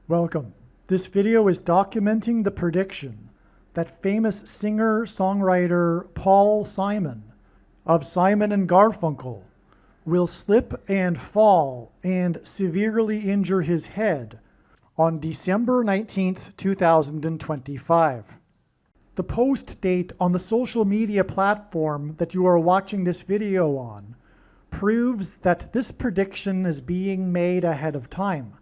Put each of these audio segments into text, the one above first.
Welcome. This video is documenting the prediction that famous singer-songwriter Paul Simon of Simon and Garfunkel will slip and fall and severely injure his head on December 19th, 2025. The post date on the social media platform that you are watching this video on proves that this prediction is being made ahead of time,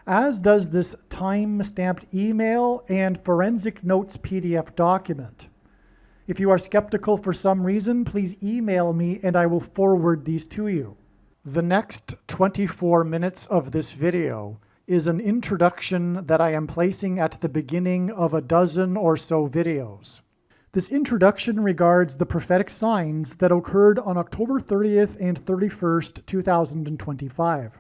as does this time-stamped email and forensic notes PDF document. If you are skeptical for some reason, please email me and I will forward these to you. The next 24 minutes of this video is an introduction that I am placing at the beginning of a dozen or so videos. This introduction regards the prophetic signs that occurred on October 30th and 31st, 2025.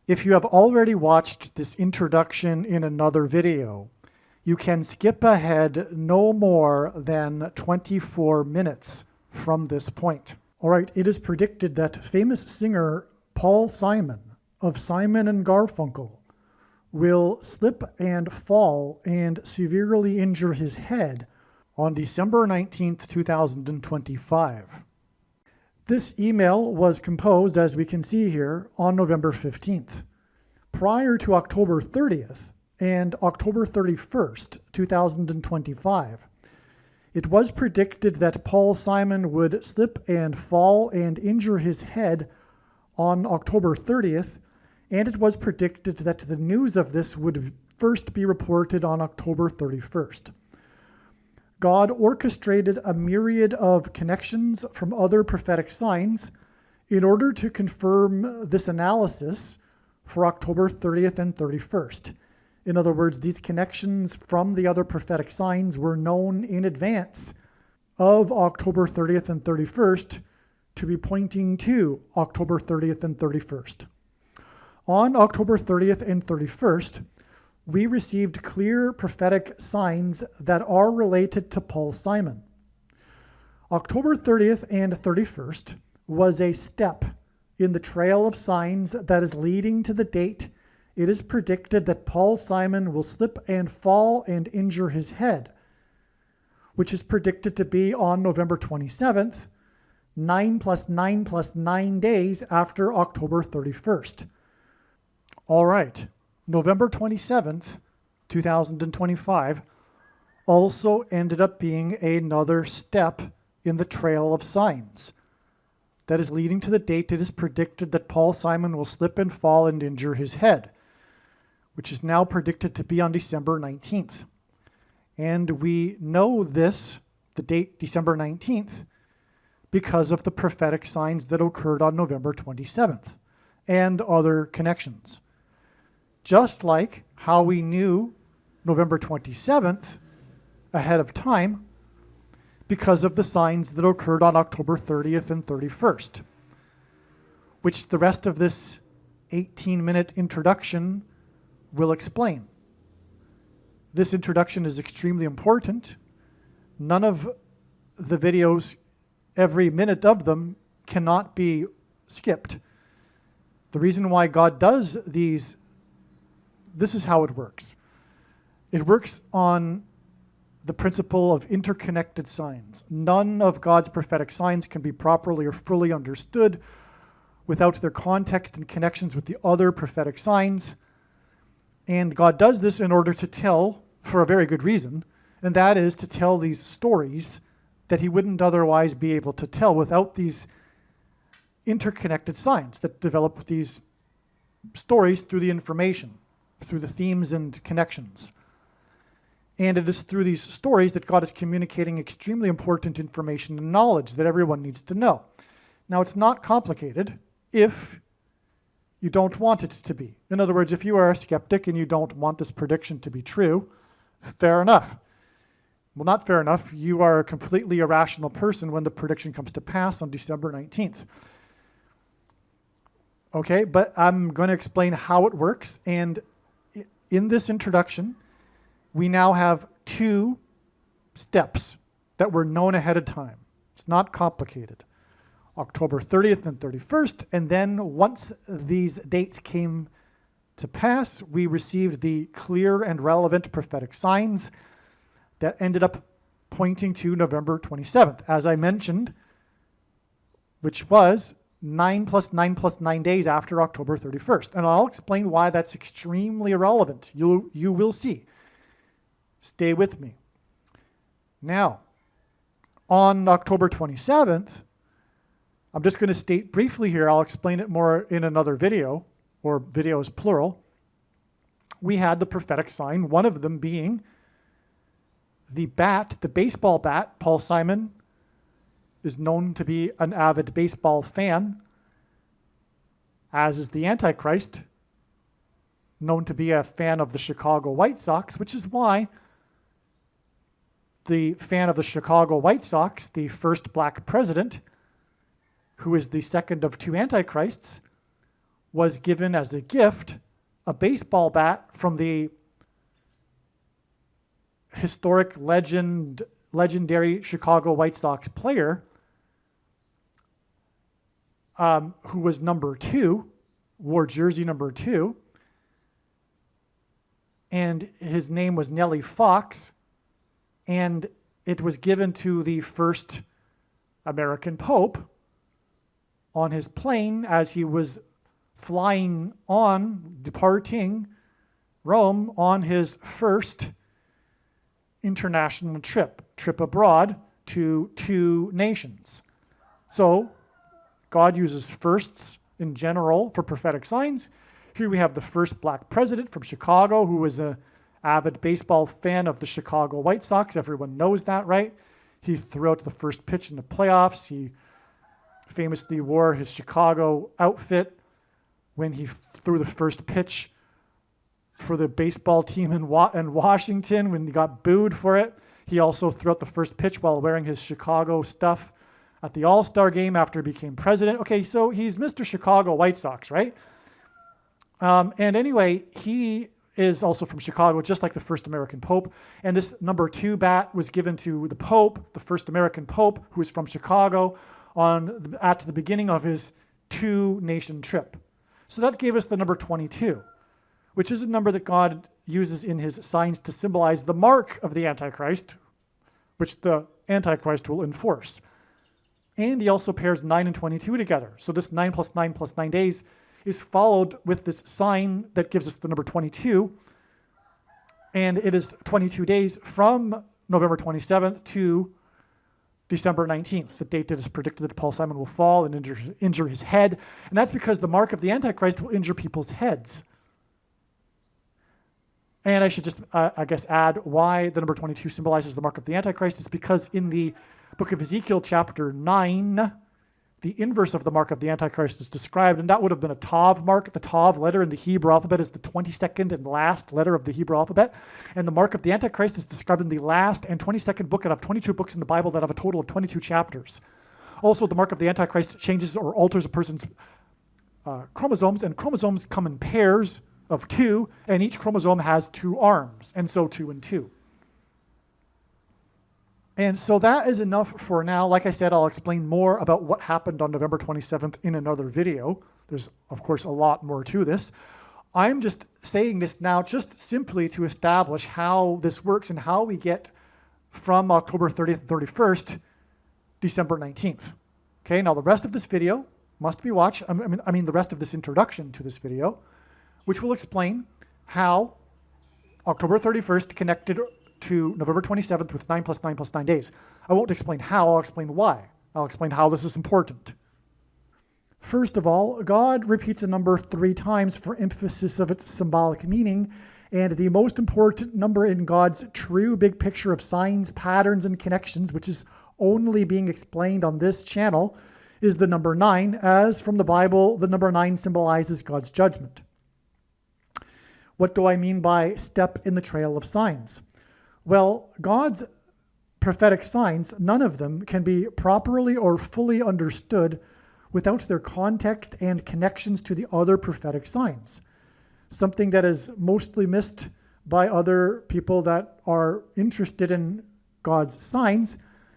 If you have already watched this introduction in another video, you can skip ahead no more than 24 minutes from this point. All right, it is predicted that famous singer Paul Simon of Simon and Garfunkel will slip and fall and severely injure his head on December 19th, 2025. This email was composed, as we can see here, on November 15th. Prior to October 30th and October 31st, 2025, it was predicted that Paul Simon would slip and fall and injure his head on October 30th, and it was predicted that the news of this would first be reported on October 31st. God orchestrated a myriad of connections from other prophetic signs in order to confirm this analysis for October 30th and 31st. In other words, these connections from the other prophetic signs were known in advance of October 30th and 31st to be pointing to October 30th and 31st. On October 30th and 31st, we received clear prophetic signs that are related to Paul Simon. October 30th and 31st was a step in the trail of signs that is leading to the date it is predicted that Paul Simon will slip and fall and injure his head, which is predicted to be on November 27th, 9 plus 9 plus 9 days after October 31st. All right. November 27th, 2025, also ended up being another step in the trail of signs that is leading to the date it is predicted that Paul Simon will slip and fall and injure his head, which is now predicted to be on December 19th. And we know this, the date December 19th, because of the prophetic signs that occurred on November 27th and other connections. Just like how we knew November 27th ahead of time because of the signs that occurred on October 30th and 31st, which the rest of this 18-minute introduction will explain. This introduction is extremely important. None of the videos, every minute of them, cannot be skipped. The reason why God does these, this is how it works. It works on the principle of interconnected signs. None of God's prophetic signs can be properly or fully understood without their context and connections with the other prophetic signs. And God does this in order to tell, for a very good reason, and that is to tell these stories that he wouldn't otherwise be able to tell without these interconnected signs that develop these stories through the information, through the themes and connections. And it is through these stories that God is communicating extremely important information and knowledge that everyone needs to know. Now, it's not complicated if you don't want it to be. In other words, if you are a skeptic and you don't want this prediction to be true, fair enough. Well, not fair enough. You are a completely irrational person when the prediction comes to pass on December 19th. Okay, but I'm going to explain how it works. And in this introduction, we now have two steps that were known ahead of time. It's not complicated. October 30th and 31st, and then once these dates came to pass, we received the clear and relevant prophetic signs that ended up pointing to November 27th, as I mentioned, which was 9 plus 9 plus 9 days after October 31st. And I'll explain why that's extremely irrelevant. You will see. Stay with me. Now, on October 27th, I'm just going to state briefly here, I'll explain it more in another video, or videos plural. We had the prophetic sign, one of them being the bat, the baseball bat. Paul Simon is known to be an avid baseball fan, as is the Antichrist, known to be a fan of the Chicago White Sox, which is why the fan of the Chicago White Sox, the first black president, who is the second of two Antichrists, was given as a gift a baseball bat from the historic legendary Chicago White Sox player, who was number 2, wore jersey number 2, and his name was Nellie Fox, and it was given to the first American Pope on his plane as he was departing Rome on his first international trip abroad to 2 nations. So God uses firsts in general for prophetic signs. Here we have the first black president from Chicago, who was an avid baseball fan of the Chicago White Sox. Everyone knows that, right? He threw out the first pitch in the playoffs. He famously wore his Chicago outfit when he threw the first pitch for the baseball team in Washington when he got booed for it. He also threw out the first pitch while wearing his Chicago stuff at the All-Star game after he became president. Okay, so he's Mr. Chicago White Sox, right? And anyway, he is also from Chicago, just like the first American Pope. And this number 2 bat was given to the Pope, the first American Pope, who is from Chicago, at the beginning of his 2-nation trip. So that gave us the number 22, which is a number that God uses in his signs to symbolize the mark of the Antichrist, which the Antichrist will enforce. And he also pairs 9 and 22 together. So this 9 plus 9 plus 9 days is followed with this sign that gives us the number 22. And it is 22 days from November 27th to December 19th, the date that is predicted that Paul Simon will fall and injure his head. And that's because the mark of the Antichrist will injure people's heads. And I should just, add why the number 22 symbolizes the mark of the Antichrist is because in the book of Ezekiel, chapter 9, the inverse of the mark of the Antichrist is described, and that would have been a Tav mark. The Tav letter in the Hebrew alphabet is the 22nd and last letter of the Hebrew alphabet, and the mark of the Antichrist is described in the last and 22nd book out of 22 books in the Bible that have a total of 22 chapters. Also, the mark of the Antichrist changes or alters a person's chromosomes, and chromosomes come in pairs of 2, and each chromosome has 2 arms, and so 2 and 2. And so that is enough for now. Like I said, I'll explain more about what happened on November 27th in another video. There's, of course, a lot more to this. I'm just saying this now just simply to establish how this works and how we get from October 30th and 31st, December 19th. Okay, now the rest of this video must be watched. I mean the rest of this introduction to this video, which will explain how October 31st connected to November 27th with 9 plus 9 plus 9 days. I won't explain how, I'll explain why. I'll explain how this is important. First of all, God repeats a number 3 times for emphasis of its symbolic meaning, and the most important number in God's true big picture of signs, patterns, and connections, which is only being explained on this channel, is the number 9, as from the Bible, the number 9 symbolizes God's judgment. What do I mean by step in the trail of signs? Well, God's prophetic signs, none of them can be properly or fully understood without their context and connections to the other prophetic signs, something that is mostly missed by other people that are interested in God's signs.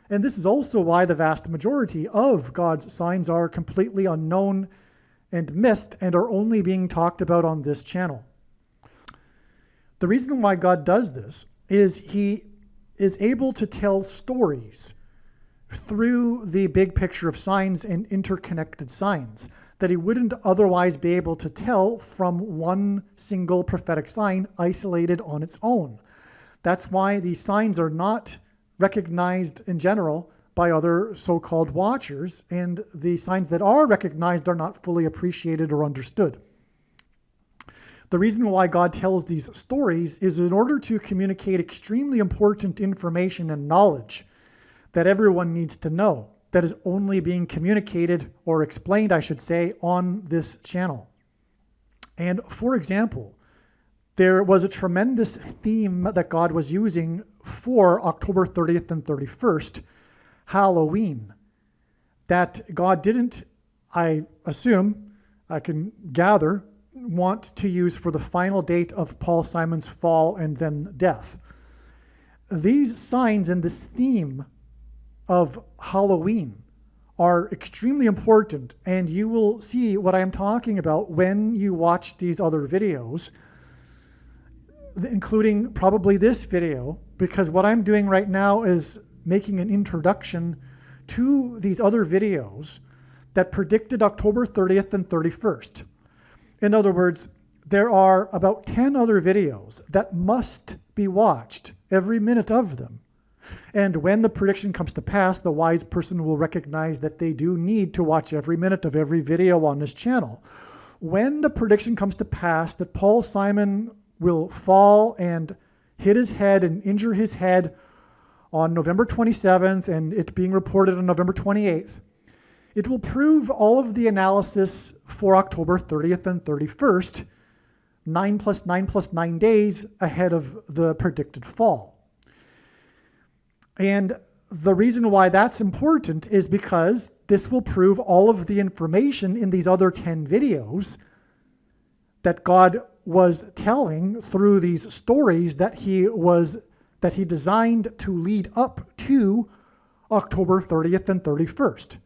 And this is also why the vast majority of God's signs are completely unknown and missed and are only being talked about on this channel. The reason why God does this is he is able to tell stories through the big picture of signs and interconnected signs that he wouldn't otherwise be able to tell from one single prophetic sign isolated on its own. That's why these signs are not recognized in general by other so-called watchers, and the signs that are recognized are not fully appreciated or understood. The reason why God tells these stories is in order to communicate extremely important information and knowledge that everyone needs to know, that is only being communicated or explained, I should say, on this channel. And for example, there was a tremendous theme that God was using for October 30th and 31st, Halloween, that God didn't, I assume, I can gather, want to use for the final date of Paul Simon's fall and then death. These signs and this theme of Halloween are extremely important, and you will see what I am talking about when you watch these other videos, including probably this video, because what I'm doing right now is making an introduction to these other videos that predicted October 30th and 31st. In other words, there are about 10 other videos that must be watched, every minute of them. And when the prediction comes to pass, the wise person will recognize that they do need to watch every minute of every video on this channel. When the prediction comes to pass that Paul Simon will fall and hit his head and injure his head on November 27th, and it being reported on November 28th, it will prove all of the analysis for October 30th and 31st, 9 plus 9 plus 9 days ahead of the predicted fall. And the reason why that's important is because this will prove all of the information in these other 10 videos that God was telling through these stories that he designed to lead up to October 30th and 31st.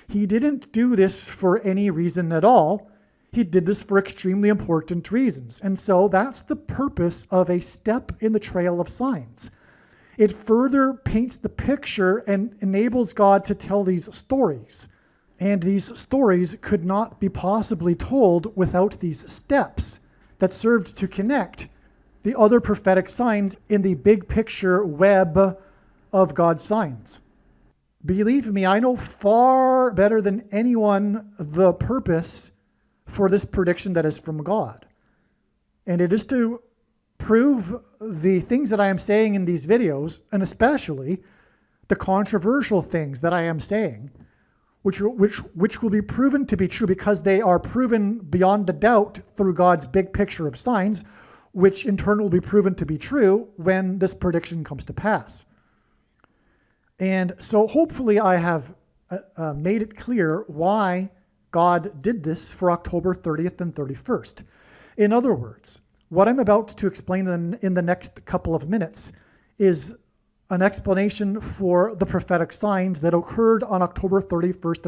He didn't do this for any reason at all. He did this for extremely important reasons. And so that's the purpose of a step in the trail of signs. It further paints the picture and enables God to tell these stories. And these stories could not be possibly told without these steps that served to connect the other prophetic signs in the big picture web of God's signs. Believe me, I know far better than anyone the purpose for this prediction that is from God. And it is to prove the things that I am saying in these videos, and especially the controversial things that I am saying, which will be proven to be true because they are proven beyond a doubt through God's big picture of signs, which in turn will be proven to be true when this prediction comes to pass. And so hopefully I have made it clear why God did this for October 30th and 31st. In other words, what I'm about to explain in the next couple of minutes is an explanation for the prophetic signs that occurred on October 31st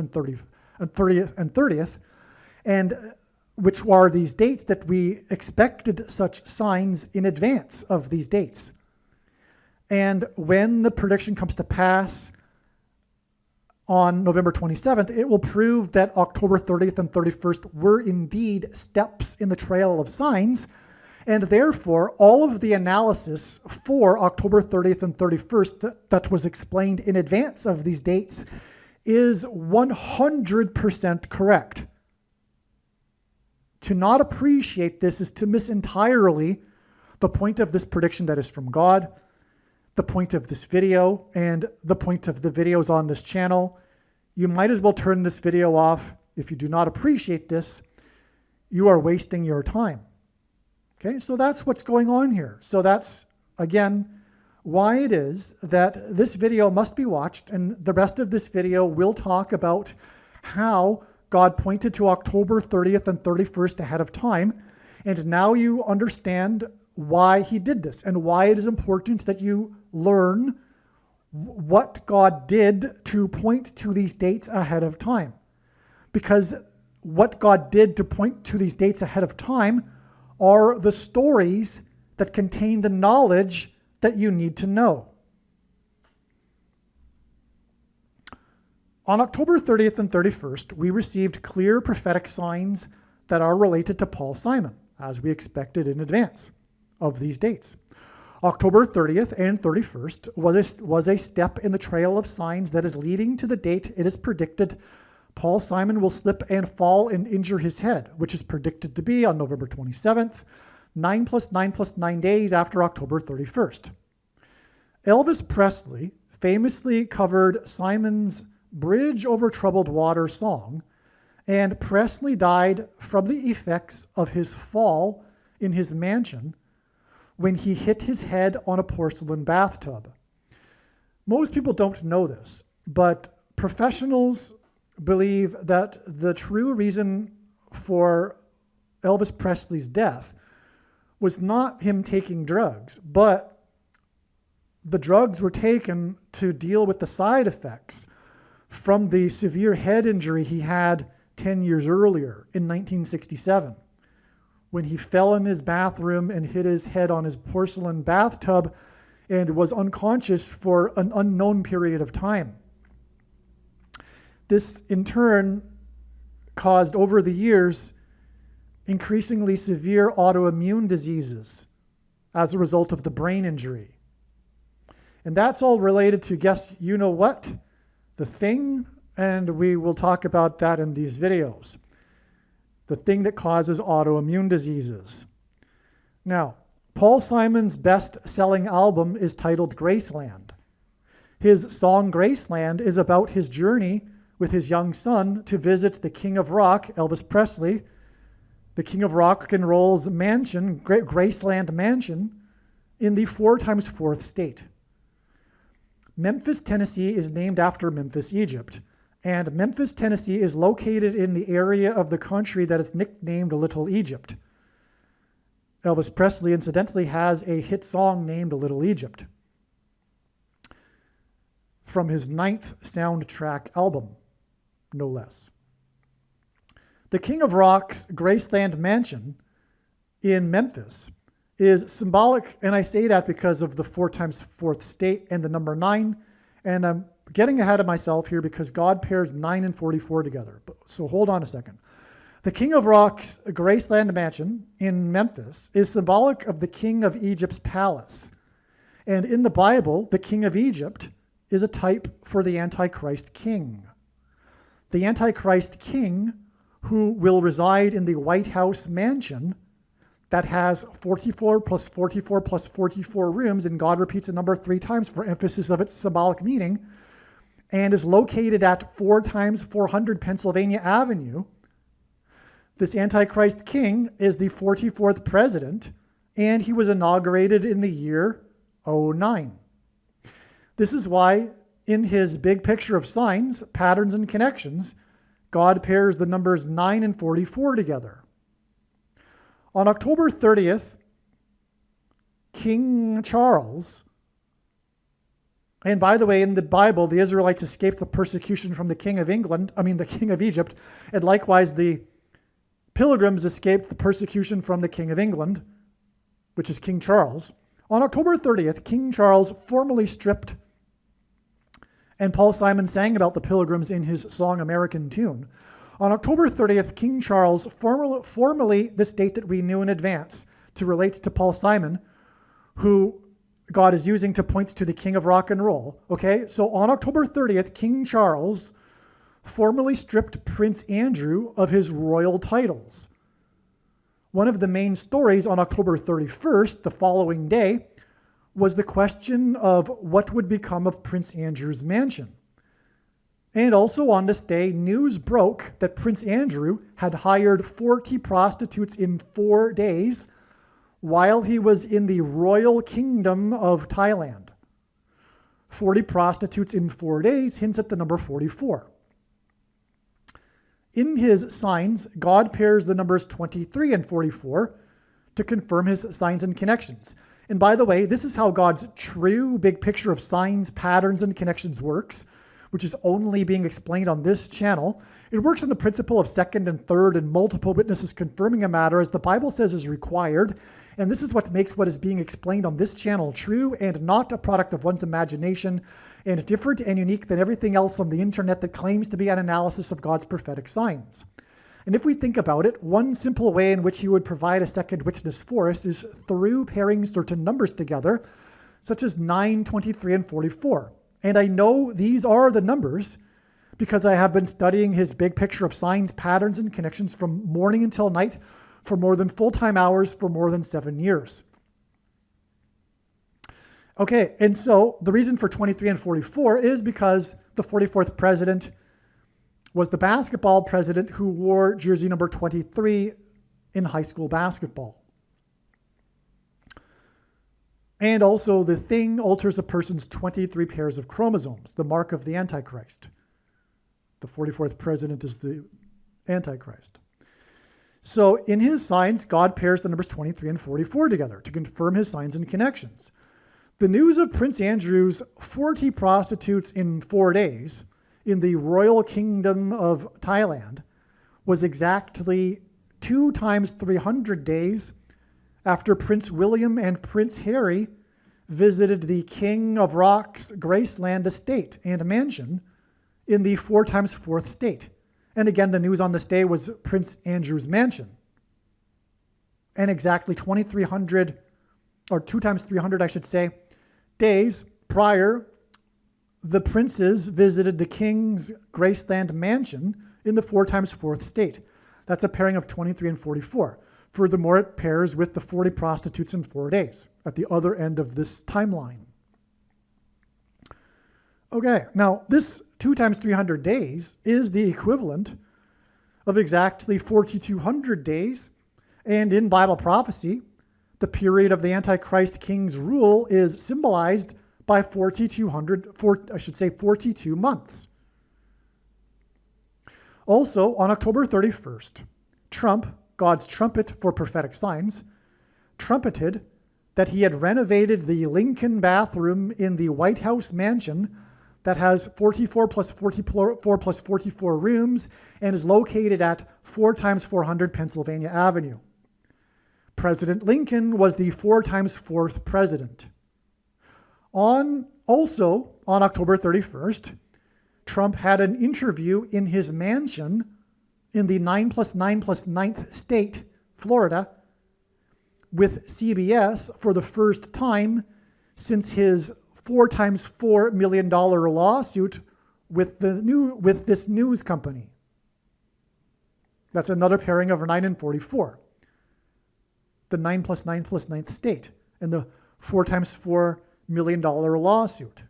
and 30th, and which are these dates that we expected such signs in advance of these dates. And when the prediction comes to pass on November 27th, it will prove that October 30th and 31st were indeed steps in the trail of signs, and therefore all of the analysis for October 30th and 31st that was explained in advance of these dates is 100% correct. To not appreciate this is to miss entirely the point of this prediction that is from God, the point of this video, and the point of the videos on this channel. You might as well turn this video off. If you do not appreciate this, you are wasting your time. Okay, so that's what's going on here. So that's, again, why it is that this video must be watched, and the rest of this video will talk about how God pointed to October 30th and 31st ahead of time, and now you understand why he did this and why it is important that you learn what God did to point to these dates ahead of time. Because what God did to point to these dates ahead of time are the stories that contain the knowledge that you need to know. On October 30th and 31st, we received clear prophetic signs that are related to Paul Simon, as we expected in advance of these dates. October 30th and 31st was a step in the trail of signs that is leading to the date it is predicted Paul Simon will slip and fall and injure his head, which is predicted to be on November 27th, 9 + 9 + 9 days after October 31st. Elvis Presley famously covered Simon's Bridge Over Troubled Water song, and Presley died from the effects of his fall in his mansion when he hit his head on a porcelain bathtub. Most people don't know this, but professionals believe that the true reason for Elvis Presley's death was not him taking drugs, but the drugs were taken to deal with the side effects from the severe head injury he had 10 years earlier in 1967, when he fell in his bathroom and hit his head on his porcelain bathtub and was unconscious for an unknown period of time. This, in turn, caused over the years increasingly severe autoimmune diseases as a result of the brain injury. And that's all related to, guess you know what? The thing, and we will talk about that in these videos. The thing that causes autoimmune diseases. Now, Paul Simon's best-selling album is titled Graceland. His song Graceland is about his journey with his young son to visit the King of Rock, Elvis Presley, the King of Rock and Roll's mansion, Graceland Mansion, in the 4x4th state. Memphis, Tennessee is named after Memphis, Egypt, and Memphis, Tennessee is located in the area of the country that is nicknamed Little Egypt. Elvis Presley, incidentally, has a hit song named Little Egypt from his 9th soundtrack album, no less. The King of Rock's Graceland Mansion in Memphis is symbolic, and I say that because of the 4x4th state and the number 9, and I'm getting ahead of myself here because God pairs 9 and 44 together. So hold on a second. The King of Rock's Graceland Mansion in Memphis is symbolic of the King of Egypt's palace. And in the Bible, the King of Egypt is a type for the Antichrist king. The Antichrist king, who will reside in the White House mansion that has 44 plus 44 plus 44 rooms, and God repeats the number 3 times for emphasis of its symbolic meaning, and is located at 4x400 Pennsylvania Avenue. This Antichrist king is the 44th president, and he was inaugurated in the year 09. This is why in his big picture of signs, patterns, and connections, God pairs the numbers 9 and 44 together. On October 30th, King Charles, and by the way, in the Bible, the Israelites escaped the persecution from the King of the King of Egypt, and likewise the Pilgrims escaped the persecution from the King of England, which is King Charles. On October 30th, King Charles formally stripped, and Paul Simon sang about the Pilgrims in his song American Tune. On October 30th, King Charles, formally this date that we knew in advance to relate to Paul Simon, who God is using to point to the King of Rock and Roll. Okay, so on October 30th, King Charles formally stripped Prince Andrew of his royal titles. One of the main stories on October 31st, the following day, was the question of what would become of Prince Andrew's mansion. And also on this day, news broke that Prince Andrew had hired 40 prostitutes in 4 days while he was in the royal kingdom of Thailand. 40 prostitutes in 4 days hints at the number 44. In his signs, God pairs the numbers 23 and 44 to confirm his signs and connections. And by the way, this is how God's true big picture of signs, patterns, and connections works, which is only being explained on this channel. It works on the principle of second and third and multiple witnesses confirming a matter, as the Bible says is required, And this is what makes what is being explained on this channel true and not a product of one's imagination, and different and unique than everything else on the internet that claims to be an analysis of God's prophetic signs. And if we think about it, one simple way in which he would provide a second witness for us is through pairing certain numbers together, such as 9, 23, and 44. And I know these are the numbers because I have been studying his big picture of signs, patterns, and connections from morning until night for more than full-time hours for more than 7 years. Okay, and so the reason for 23 and 44 is because the 44th president was the basketball president who wore jersey number 23 in high school basketball. And also the thing alters a person's 23 pairs of chromosomes, the mark of the Antichrist. The 44th president is the Antichrist. So in his signs, God pairs the numbers 23 and 44 together to confirm his signs and connections. The news of Prince Andrew's 40 prostitutes in 4 days in the Royal Kingdom of Thailand was exactly 2 times 300 days after Prince William and Prince Harry visited the King of Rock's Graceland estate and mansion in the 4 times 4th state. And again, the news on this day was Prince Andrew's mansion. And exactly 2,300, or 2 times 300, I should say, days prior, the princes visited the king's Graceland mansion in the 4 times 4th state. That's a pairing of 23 and 44. Furthermore, it pairs with the 40 prostitutes in 4 days at the other end of this timeline. Okay, now this 2 times 300 days is the equivalent of exactly 4,200 days. And in Bible prophecy, the period of the Antichrist king's rule is symbolized by 42 months. Also, on October 31st, Trump, God's trumpet for prophetic signs, trumpeted that he had renovated the Lincoln bathroom in the White House mansion that has 44 plus 44 plus 44 rooms and is located at 4 times 400 Pennsylvania Avenue. President Lincoln was the 4 times 4th president. Also on October 31st, Trump had an interview in his mansion in the 9 plus 9 plus 9th state, Florida, with CBS for the first time since his $4 times $4 million lawsuit with this news company. That's another pairing of 9 and 44. The 9 plus 9 plus 9th state and the $4 times $4 million lawsuit.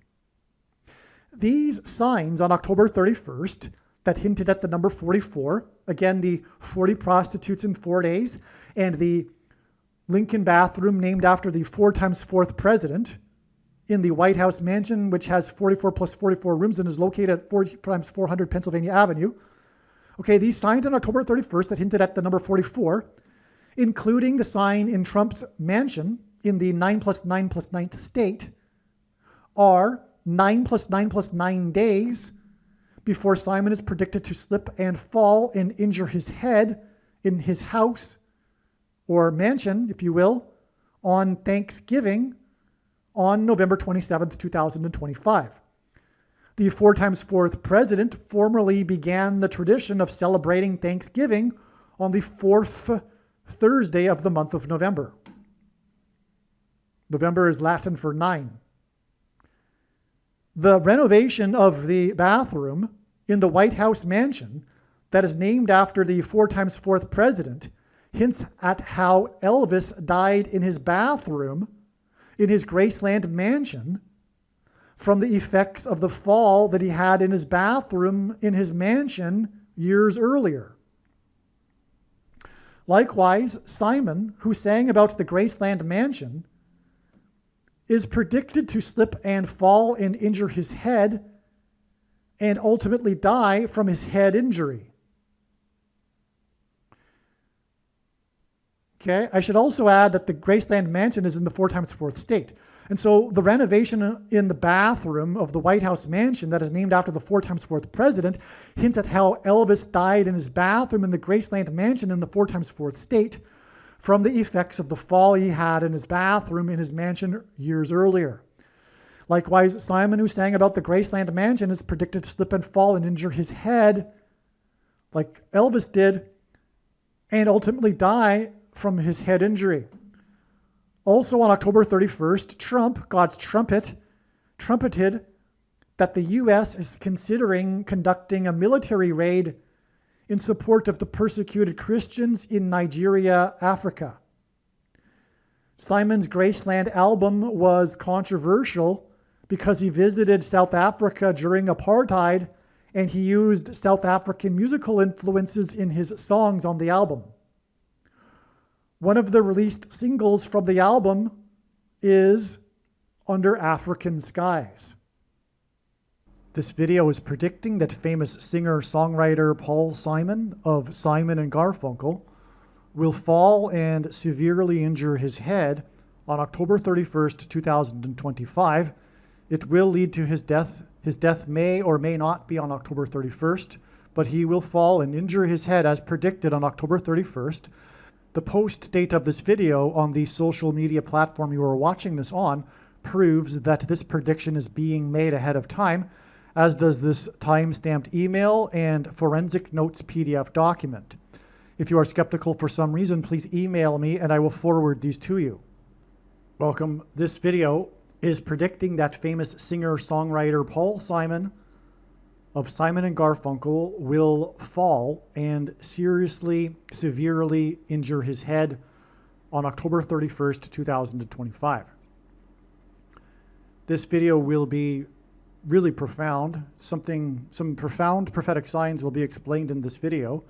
These signs on October 31st that hinted at the number 44, again, the 40 prostitutes in 4 days, and the Lincoln bathroom named after the 4 times 4th president in the White House mansion, which has 44 plus 44 rooms and is located at 4 times 400 Pennsylvania Avenue. Okay, these signs on October 31st that hinted at the number 44, including the sign in Trump's mansion in the 9 plus 9 plus 9th state, are 9 plus 9 plus 9 days before Simon is predicted to slip and fall and injure his head in his house or mansion, if you will, on Thanksgiving on November 27th, 2025. The 4 times 4th president formally began the tradition of celebrating Thanksgiving on the 4th Thursday of the month of November. November is Latin for 9. The renovation of the bathroom in the White House mansion that is named after the 4 times 4th president hints at how Elvis died in his bathroom in his Graceland mansion from the effects of the fall that he had in his bathroom in his mansion years earlier. Likewise, Simon, who sang about the Graceland mansion, is predicted to slip and fall and injure his head and ultimately die from his head injury. Okay, I should also add that the Graceland mansion is in the 4 times 4th state. And so the renovation in the bathroom of the White House mansion that is named after the 4 times 4th president hints at how Elvis died in his bathroom in the Graceland mansion in the 4 times 4th state. from the effects of the fall he had in his bathroom in his mansion years earlier. Likewise, Simon, who sang about the Graceland mansion, is predicted to slip and fall and injure his head, like Elvis did, and ultimately die from his head injury. Also on October 31st, Trump, God's trumpet, trumpeted that the U.S. is considering conducting a military raid in support of the persecuted Christians in Nigeria, Africa. Simon's Graceland album was controversial because he visited South Africa during apartheid and he used South African musical influences in his songs on the album. One of the released singles from the album is Under African Skies. This video is predicting that famous singer-songwriter Paul Simon of Simon and Garfunkel will fall and severely injure his head on October 31st, 2025. It will lead to his death. His death may or may not be on October 31st, but he will fall and injure his head as predicted on October 31st. The post date of this video on the social media platform you are watching this on proves that this prediction is being made ahead of time, as does this time-stamped email and forensic notes PDF document. If you are skeptical for some reason, please email me and I will forward these to you. Welcome. This video is predicting that famous singer-songwriter Paul Simon of Simon and Garfunkel will fall and seriously, severely injure his head on October 31st, 2025. This video will be really profound. Some profound prophetic signs will be explained in this video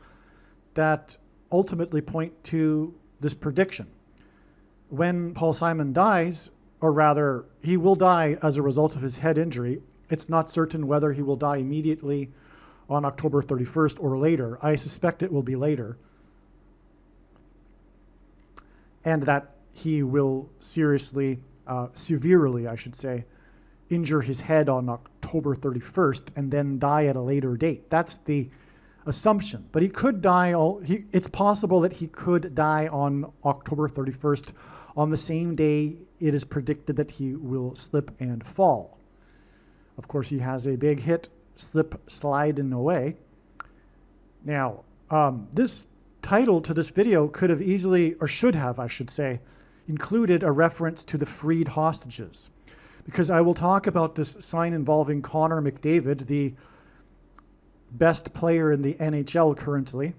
that ultimately point to this prediction. When Paul Simon dies, or rather, he will die as a result of his head injury. It's not certain whether he will die immediately on October 31st or later. I suspect it will be later. And that he will severely, I should say, injure his head on October 31st and then die at a later date. That's the assumption. But he could die, it's possible that he could die on October 31st on the same day it is predicted that he will slip and fall. Of course, he has a big hit, slip, slide, and away. Now, this title to this video could have easily, or should have, I should say, included a reference to the freed hostages, because I will talk about this sign involving Connor McDavid, the best player in the NHL currently.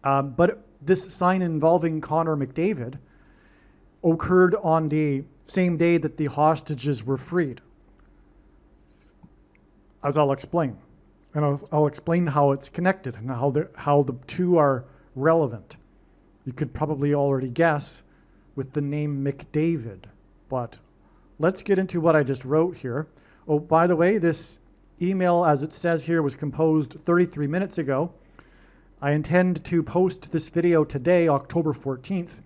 But this sign involving Connor McDavid occurred on the same day that the hostages were freed, as I'll explain. And I'll explain how it's connected and how the two are relevant. You could probably already guess with the name McDavid, but let's get into what I just wrote here. Oh, by the way, this email, as it says here, was composed 33 minutes ago. I intend to post this video today, October 14th,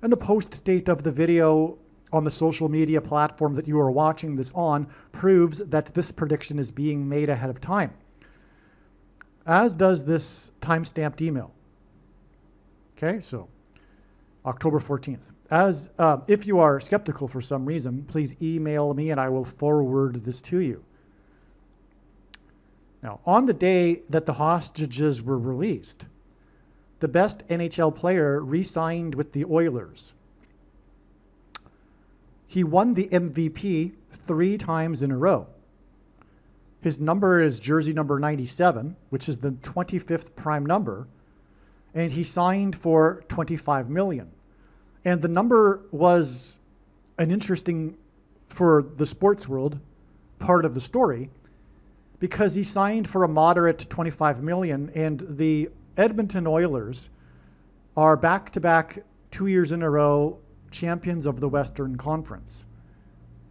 and the post date of the video on the social media platform that you are watching this on proves that this prediction is being made ahead of time, as does this time-stamped email. Okay, so October 14th. If you are skeptical for some reason, please email me and I will forward this to you. Now, on the day that the hostages were released, the best NHL player re-signed with the Oilers. He won the MVP 3 times in a row. His number is jersey number 97, which is the 25th prime number, and he signed for $25 million. And the number was an interesting, for the sports world, part of the story, because he signed for a moderate $25 million, and the Edmonton Oilers are back-to-back 2 years in a row champions of the Western Conference.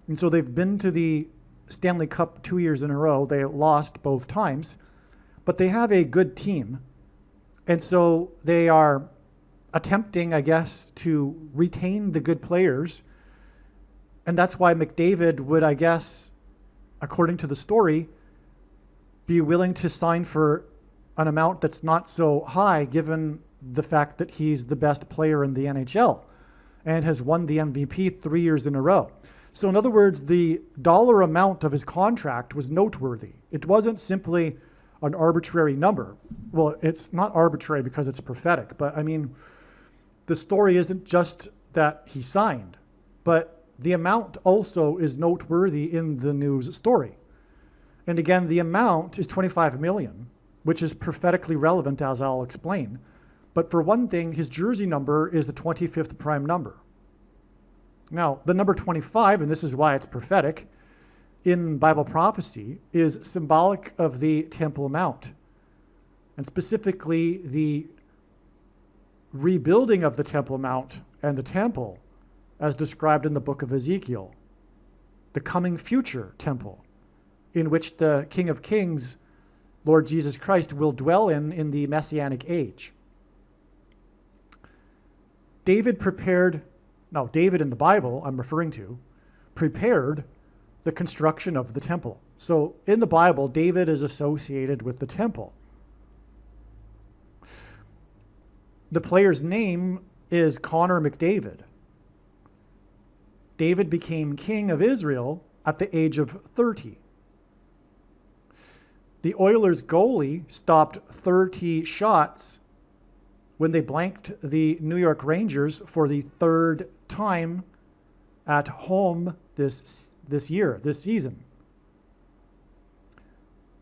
And so they've been to the Stanley Cup 2 years in a row. They lost both times, but they have a good team. And so they are attempting, I guess, to retain the good players. And that's why McDavid would, I guess, according to the story, be willing to sign for an amount that's not so high given the fact that he's the best player in the NHL and has won the MVP 3 years in a row. So in other words, the dollar amount of his contract was noteworthy. It wasn't simply an arbitrary number. Well, it's not arbitrary because it's prophetic, but I mean, the story isn't just that he signed, but the amount also is noteworthy in the news story. And again, the amount is 25 million, which is prophetically relevant, as I'll explain. But for one thing, his jersey number is the 25th prime number. Now, the number 25, and this is why it's prophetic, in Bible prophecy, is symbolic of the Temple Mount, and specifically the rebuilding of the Temple Mount and the temple as described in the book of Ezekiel, the coming future temple in which the King of Kings, Lord Jesus Christ, will dwell in the Messianic age. David in the Bible, I'm referring to, prepared the construction of the temple. So in the Bible, David is associated with the temple. The player's name is Connor McDavid. David became king of Israel at the age of 30. The Oilers goalie stopped 30 shots when they blanked the New York Rangers for the third time at home this season.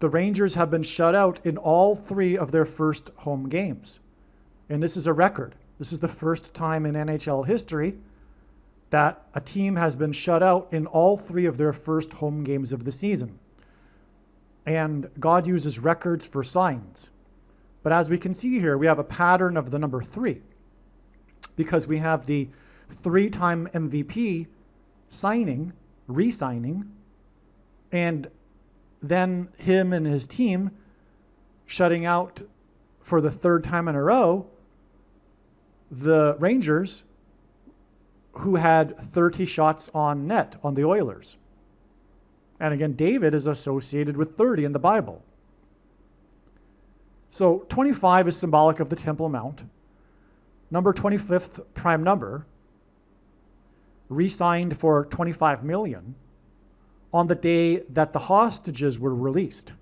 The Rangers have been shut out in all 3 of their first home games. And this is a record. This is the first time in NHL history that a team has been shut out in all 3 of their first home games of the season. And God uses records for signs. But as we can see here, we have a pattern of the number 3, because we have the 3-time MVP re-signing, and then him and his team shutting out for the 3rd time in a row the Rangers, who had 30 shots on net on the Oilers. And again, David is associated with 30 in the Bible. So 25 is symbolic of the Temple Mount. Number 25th prime number, re-signed for 25 million on the day that the hostages were released,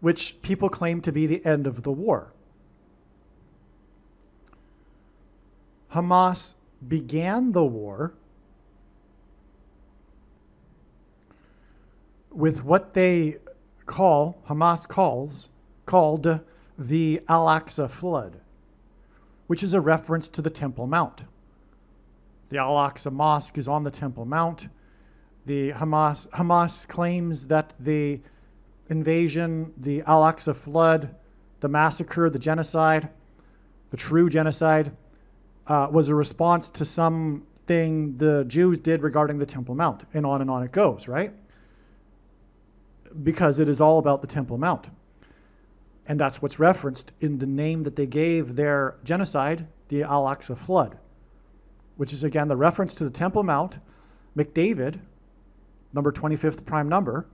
which people claim to be the end of the war. Hamas began the war with what Hamas called the Al-Aqsa flood, which is a reference to the Temple Mount. The Al-Aqsa Mosque is on the Temple Mount. The Hamas claims that the invasion, the Al-Aqsa flood, the massacre, the genocide, the true genocide, was a response to something the Jews did regarding the Temple Mount, and on it goes, right? Because it is all about the Temple Mount. And that's what's referenced in the name that they gave their genocide, the Al-Aqsa flood, which is again the reference to the Temple Mount. McDavid, number 25th prime number,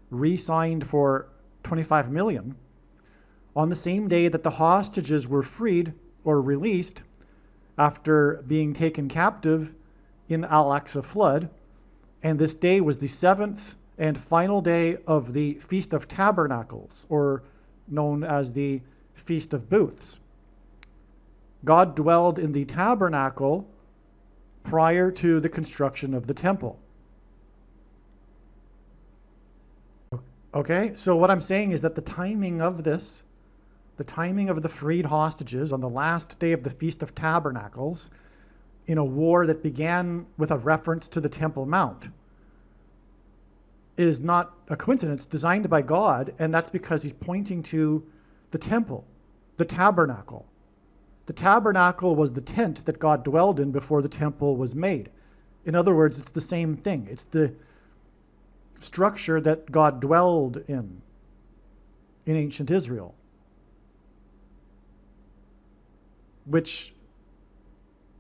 re-signed for 25 million on the same day that the hostages were freed or released after being taken captive in Al-Aqsa flood. And this day was the 7th and final day of the Feast of Tabernacles, or known as the Feast of Booths. God dwelled in the tabernacle prior to the construction of the temple. Okay, so what I'm saying is that the timing of this, the timing of the freed hostages on the last day of the Feast of Tabernacles, in a war that began with a reference to the Temple Mount, is not a coincidence, designed by God, and that's because he's pointing to the temple, the tabernacle. The tabernacle was the tent that God dwelled in before the temple was made. In other words, it's the same thing. It's the structure that God dwelled in ancient Israel, which,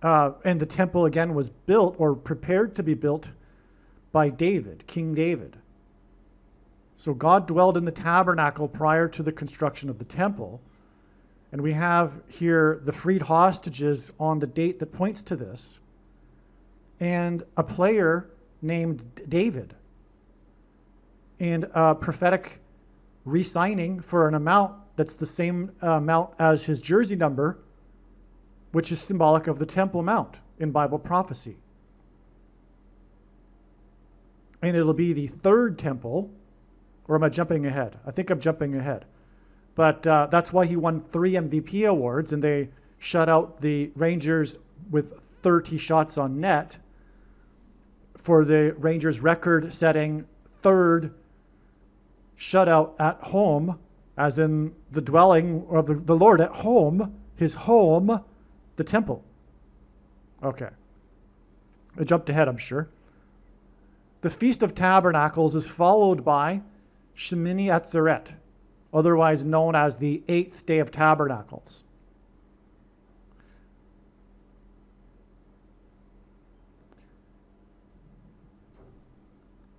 and the temple again was built or prepared to be built by David, King David. So God dwelled in the tabernacle prior to the construction of the temple. And we have here the freed hostages on the date that points to this, and a player named David, and a prophetic re-signing for an amount that's the same amount as his jersey number, which is symbolic of the Temple Mount in Bible prophecy. And it'll be the third temple, or am I jumping ahead? I think I'm jumping ahead. But that's why he won 3 MVP awards, and they shut out the Rangers with 30 shots on net for the Rangers' record-setting third shutout at home, as in the dwelling of the Lord at home, his home, the temple. Okay. I jumped ahead, I'm sure. The Feast of Tabernacles is followed by Shemini Atzeret, otherwise known as the 8th day of Tabernacles.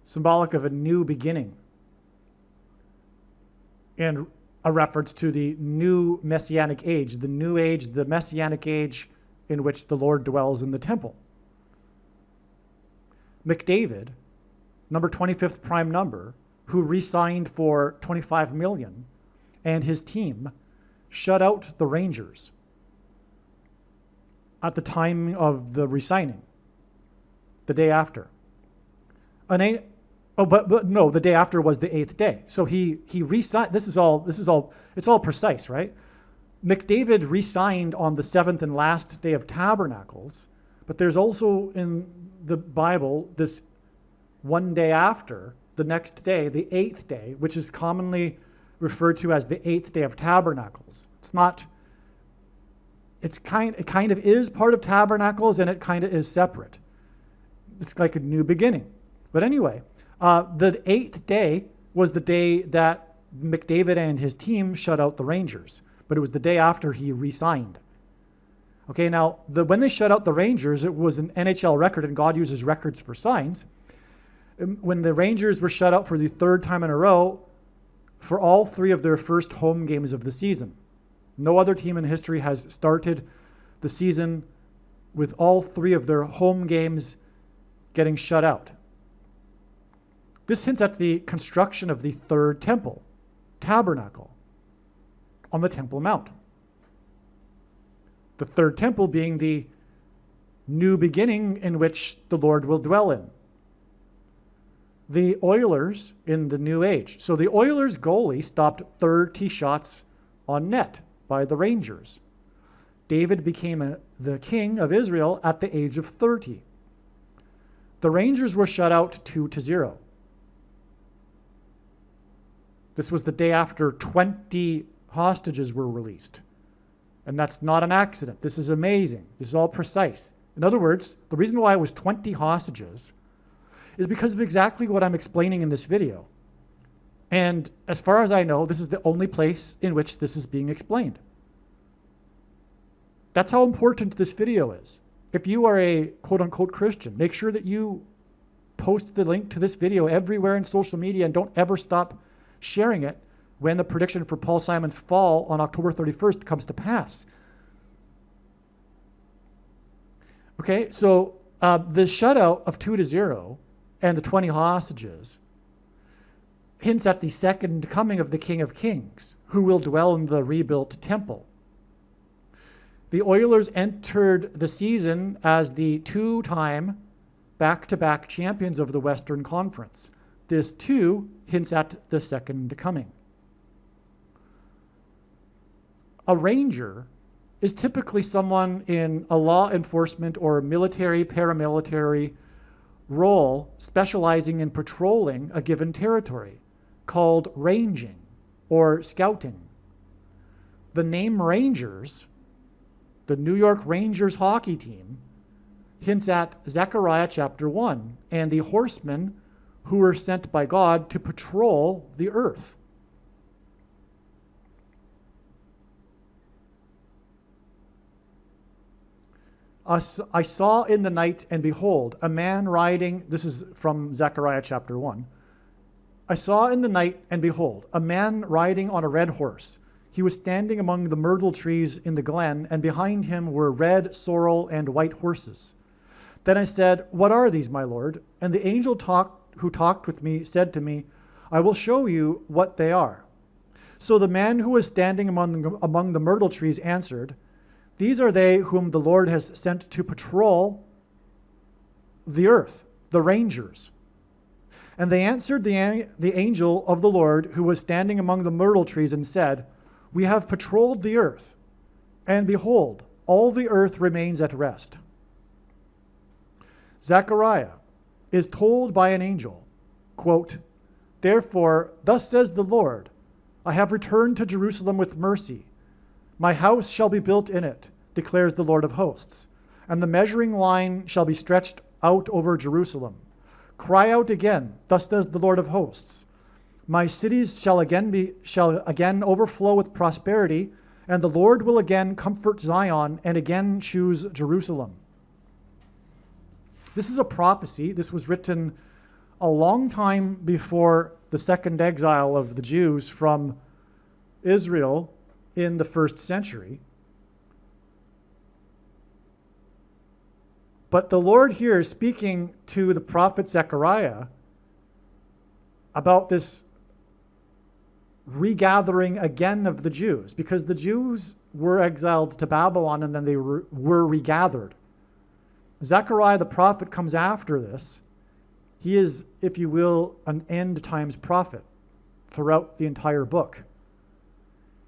Symbolic of a new beginning, and a reference to the new messianic age, the new age, the messianic age in which the Lord dwells in the temple. McDavid, number 25th prime number, who re-signed for $25 million, and his team shut out the Rangers at the time of the re-signing, the day after. The day after was the 8th day. So he re-signed. This is all. It's all precise, right? McDavid re-signed on the 7th and last day of Tabernacles, but there's also in the Bible this one day after, the next day, the 8th day, which is commonly referred to as the 8th day of Tabernacles. It's not. It kind of is part of Tabernacles, and it kind of is separate. It's like a new beginning. But anyway. The 8th day was the day that McDavid and his team shut out the Rangers, but it was the day after he re-signed. Okay, now, when they shut out the Rangers, it was an NHL record, and God uses records for signs. When the Rangers were shut out for the 3rd time in a row for all 3 of their first home games of the season. No other team in history has started the season with all 3 of their home games getting shut out. This hints at the construction of the 3rd temple, tabernacle, on the Temple Mount. The 3rd temple being the new beginning in which the Lord will dwell in. The Oilers in the new age. So the Oilers goalie stopped 30 shots on net by the Rangers. David became the king of Israel at the age of 30. The Rangers were shut out 2-0. This was the day after 20 hostages were released. And that's not an accident. This is amazing. This is all precise. In other words, the reason why it was 20 hostages is because of exactly what I'm explaining in this video. And as far as I know, this is the only place in which this is being explained. That's how important this video is. If you are a quote-unquote Christian, make sure that you post the link to this video everywhere in social media, and don't ever stop sharing it when the prediction for Paul Simon's fall on October 31st comes to pass. Okay, so the shutout of 2-0 and the 20 hostages hints at the second coming of the King of Kings, who will dwell in the rebuilt temple. The Oilers entered the season as the 2-time back-to-back champions of the Western Conference. This too hints at the second coming. A ranger is typically someone in a law enforcement or military, paramilitary role specializing in patrolling a given territory, called ranging or scouting. The name Rangers, the New York Rangers hockey team, hints at Zechariah chapter 1 and the horsemen who were sent by God to patrol the earth. I saw in the night, and behold, a man riding, this is from Zechariah chapter 1, I saw in the night, and behold, a man riding on a red horse. He was standing among the myrtle trees in the glen, and behind him were red, sorrel, and white horses. Then I said, What are these, my lord? And the angel who talked with me said to me, I will show you what they are. So the man who was standing among the myrtle trees answered, These are they whom the Lord has sent to patrol the earth, the rangers. And they answered the angel of the Lord who was standing among the myrtle trees and said, We have patrolled the earth, and behold, all the earth remains at rest. Zechariah is told by an angel, quote, Therefore, thus says the Lord, I have returned to Jerusalem with mercy. My house shall be built in it, declares the Lord of hosts, and the measuring line shall be stretched out over Jerusalem. Cry out again, thus says the Lord of hosts. My cities shall again overflow with prosperity, and the Lord will again comfort Zion and again choose Jerusalem. This is a prophecy. This was written a long time before the second exile of the Jews from Israel in the 1st century. But the Lord here is speaking to the prophet Zechariah about this regathering again of the Jews, because the Jews were exiled to Babylon and then they were regathered. Zechariah the prophet comes after this. He is, if you will, an end times prophet throughout the entire book.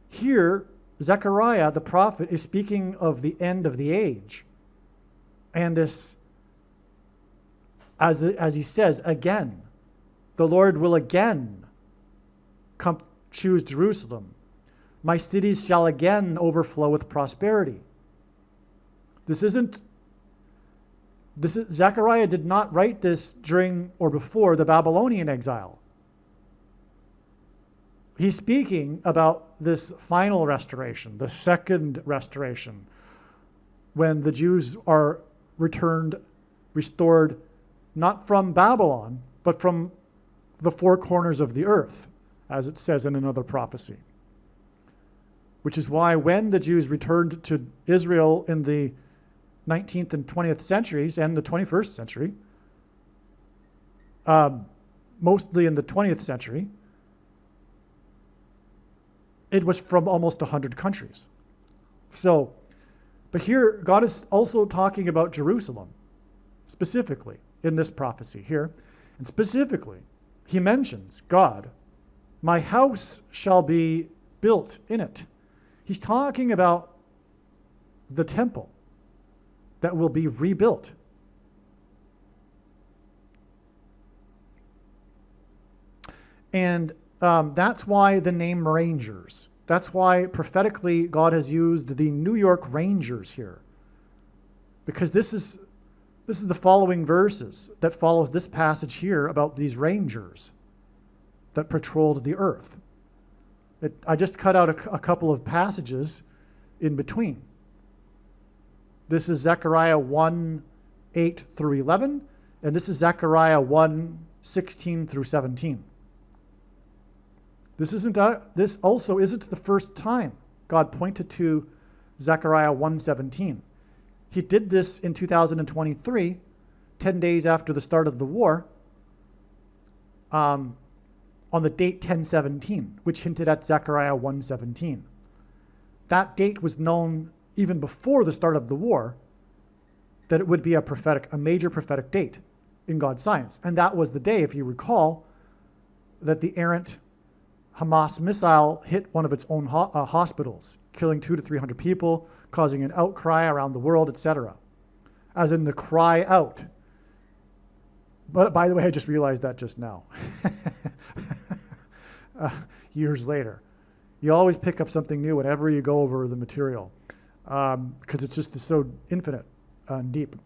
Here, Zechariah the prophet is speaking of the end of the age. And this, as he says, again, the Lord will again come choose Jerusalem. My cities shall again overflow with prosperity. Zechariah did not write this during or before the Babylonian exile. He's speaking about this final restoration, the second restoration, when the Jews are restored, not from Babylon, but from the four corners of the earth, as it says in another prophecy. Which is why when the Jews returned to Israel in the 19th and 20th centuries and the 21st century, mostly in the 20th century, it was from almost 100 countries. But here, God is also talking about Jerusalem, specifically in this prophecy here. And specifically, he mentions God, my house shall be built in it. He's talking about the temple that will be rebuilt. And that's why the name Rangers. That's why prophetically God has used the New York Rangers here. Because this is the following verses that follows this passage here about these rangers that patrolled the earth. I just cut out a couple of passages in between. This is Zechariah 1:8 through 11, and this is Zechariah 1:16 through 17. This also isn't the first time God pointed to Zechariah 1:17. He did this in 2023, 10 days after the start of the war, on the date 10/17, which hinted at Zechariah 1:17. That date was known even before the start of the war, that it would be a major prophetic date in God's science. And that was the day, if you recall, that the errant Hamas missile hit one of its own hospitals, killing 200 to 300 people, causing an outcry around the world, etc. As in the cry out. But by the way, I just realized that just now. Years later. You always pick up something new whenever you go over the material, because it's just so infinite and deep,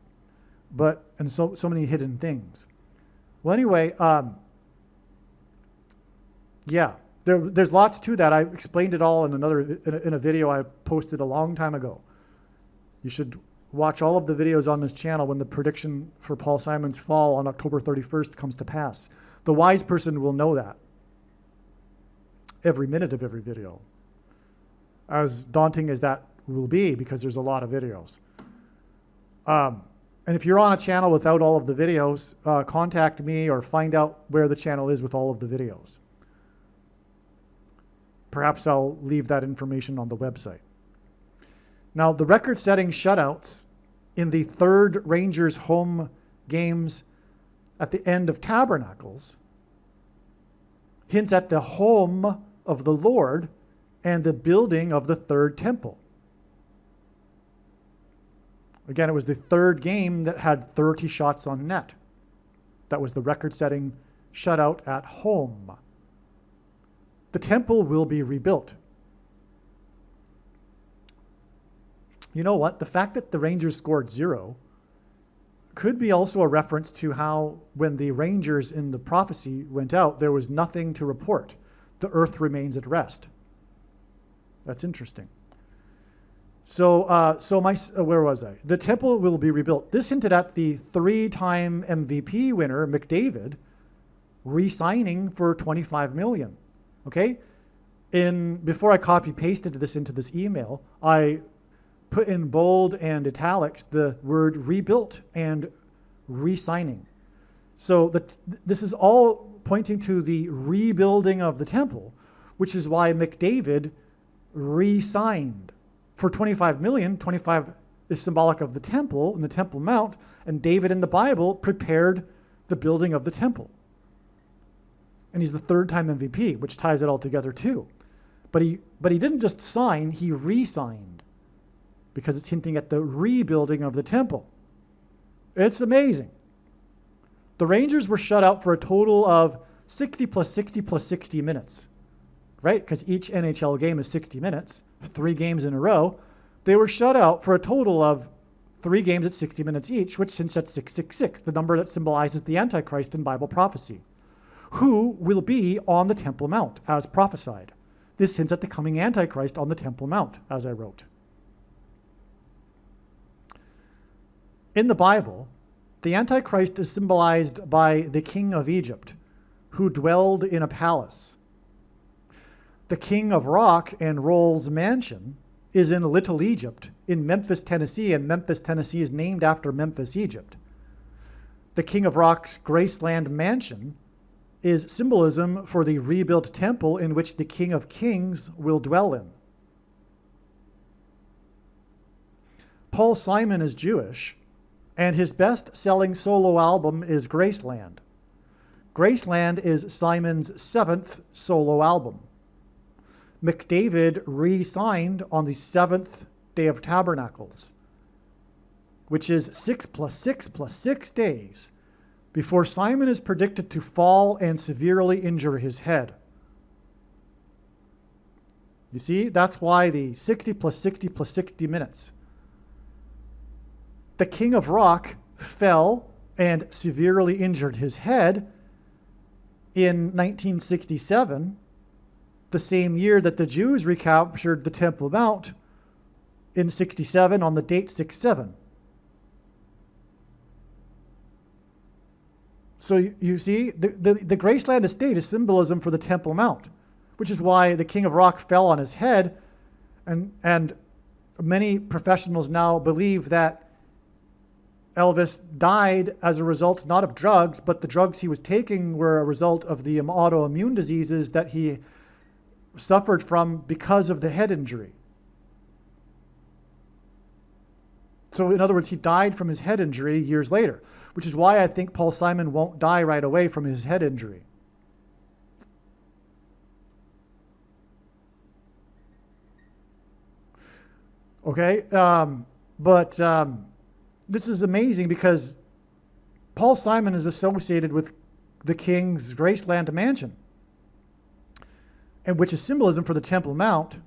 and so many hidden things. Well, anyway, yeah. There's lots to that. I explained it all in a video I posted a long time ago. You should watch all of the videos on this channel when the prediction for Paul Simon's fall on October 31st comes to pass. The wise person will know that every minute of every video, as daunting as that will be, because there's a lot of videos. And if you're on a channel without all of the videos, contact me or find out where the channel is with all of the videos. Perhaps I'll leave that information on the website. Now, the record-setting shutouts in the third Rangers home games at the end of Tabernacles hints at the home of the Lord and the building of the third temple. Again, it was the third game that had 30 shots on net. That was the record-setting shutout at home. The temple will be rebuilt. You know what? The fact that the Rangers scored 0 could be also a reference to how when the Rangers in the prophecy went out, there was nothing to report. The earth remains at rest. That's interesting. So where was I? The temple will be rebuilt. This hinted at the 3-time MVP winner, McDavid, re-signing for $25 million. Okay? Before I copy-pasted this into this email, I put in bold and italics the word rebuilt and re-signing. So this is all pointing to the rebuilding of the temple, which is why McDavid re-signed. For $25 million, 25 is symbolic of the temple and the Temple Mount, and David in the Bible prepared the building of the temple. And he's the 3rd-time MVP, which ties it all together too. But he didn't just sign, he re-signed, because it's hinting at the rebuilding of the temple. It's amazing. The Rangers were shut out for a total of 60 plus 60 plus 60 minutes, right? Because each NHL game is 60 minutes. 3 games in a row. They were shut out for a total of 3 games at 60 minutes each, which hints at 666, the number that symbolizes the Antichrist in Bible prophecy, who will be on the Temple Mount, as prophesied. This hints at the coming Antichrist on the Temple Mount, as I wrote. In the Bible, the Antichrist is symbolized by the king of Egypt, who dwelled in a palace. The king of rock and roll's mansion is in Little Egypt in Memphis, Tennessee, and Memphis, Tennessee is named after Memphis, Egypt. The king of rock's Graceland mansion is symbolism for the rebuilt temple in which the King of Kings will dwell in. Paul Simon is Jewish, and his best-selling solo album is Graceland. Graceland is Simon's 7th solo album. McDavid re-signed on the 7th day of Tabernacles, which is 6 plus 6 plus 6 days before Simon is predicted to fall and severely injure his head. You see, that's why the 60 plus 60 plus 60 minutes. The king of rock fell and severely injured his head in 1967, the same year that the Jews recaptured the Temple Mount in 67 on the date 6/7. So you see, the Graceland estate is symbolism for the Temple Mount, which is why the king of rock fell on his head, and many professionals now believe that Elvis died as a result not of drugs, but the drugs he was taking were a result of the autoimmune diseases that he suffered from because of the head injury. So in other words, he died from his head injury years later, which is why I think Paul Simon won't die right away from his head injury. Okay, but this is amazing because Paul Simon is associated with the king's Graceland mansion, and which is symbolism for the Temple Mount.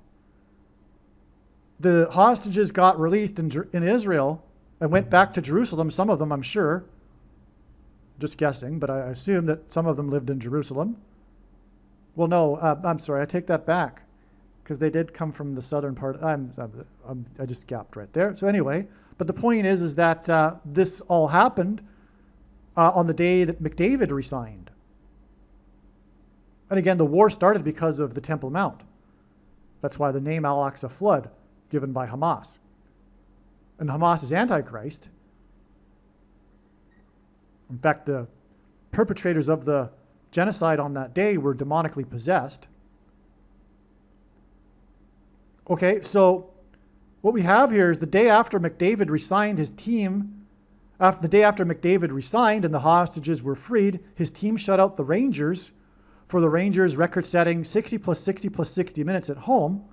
The hostages got released in Israel and went back to Jerusalem. Some of them, I'm sure. Just guessing, but I assume that some of them lived in Jerusalem. Well, no, I'm sorry, I take that back, because they did come from the southern part. I just gapped right there. So anyway, but the point is that this all happened on the day that McDavid resigned. And again, the war started because of the Temple Mount. That's why the name Al-Aqsa flood, given by Hamas. And Hamas is Antichrist. In fact, the perpetrators of the genocide on that day were demonically possessed. Okay, so what we have here is the day after McDavid resigned his team, the day after McDavid resigned and the hostages were freed, his team shut out the Rangers for the Rangers' record-setting 60 plus 60 plus 60 minutes at home,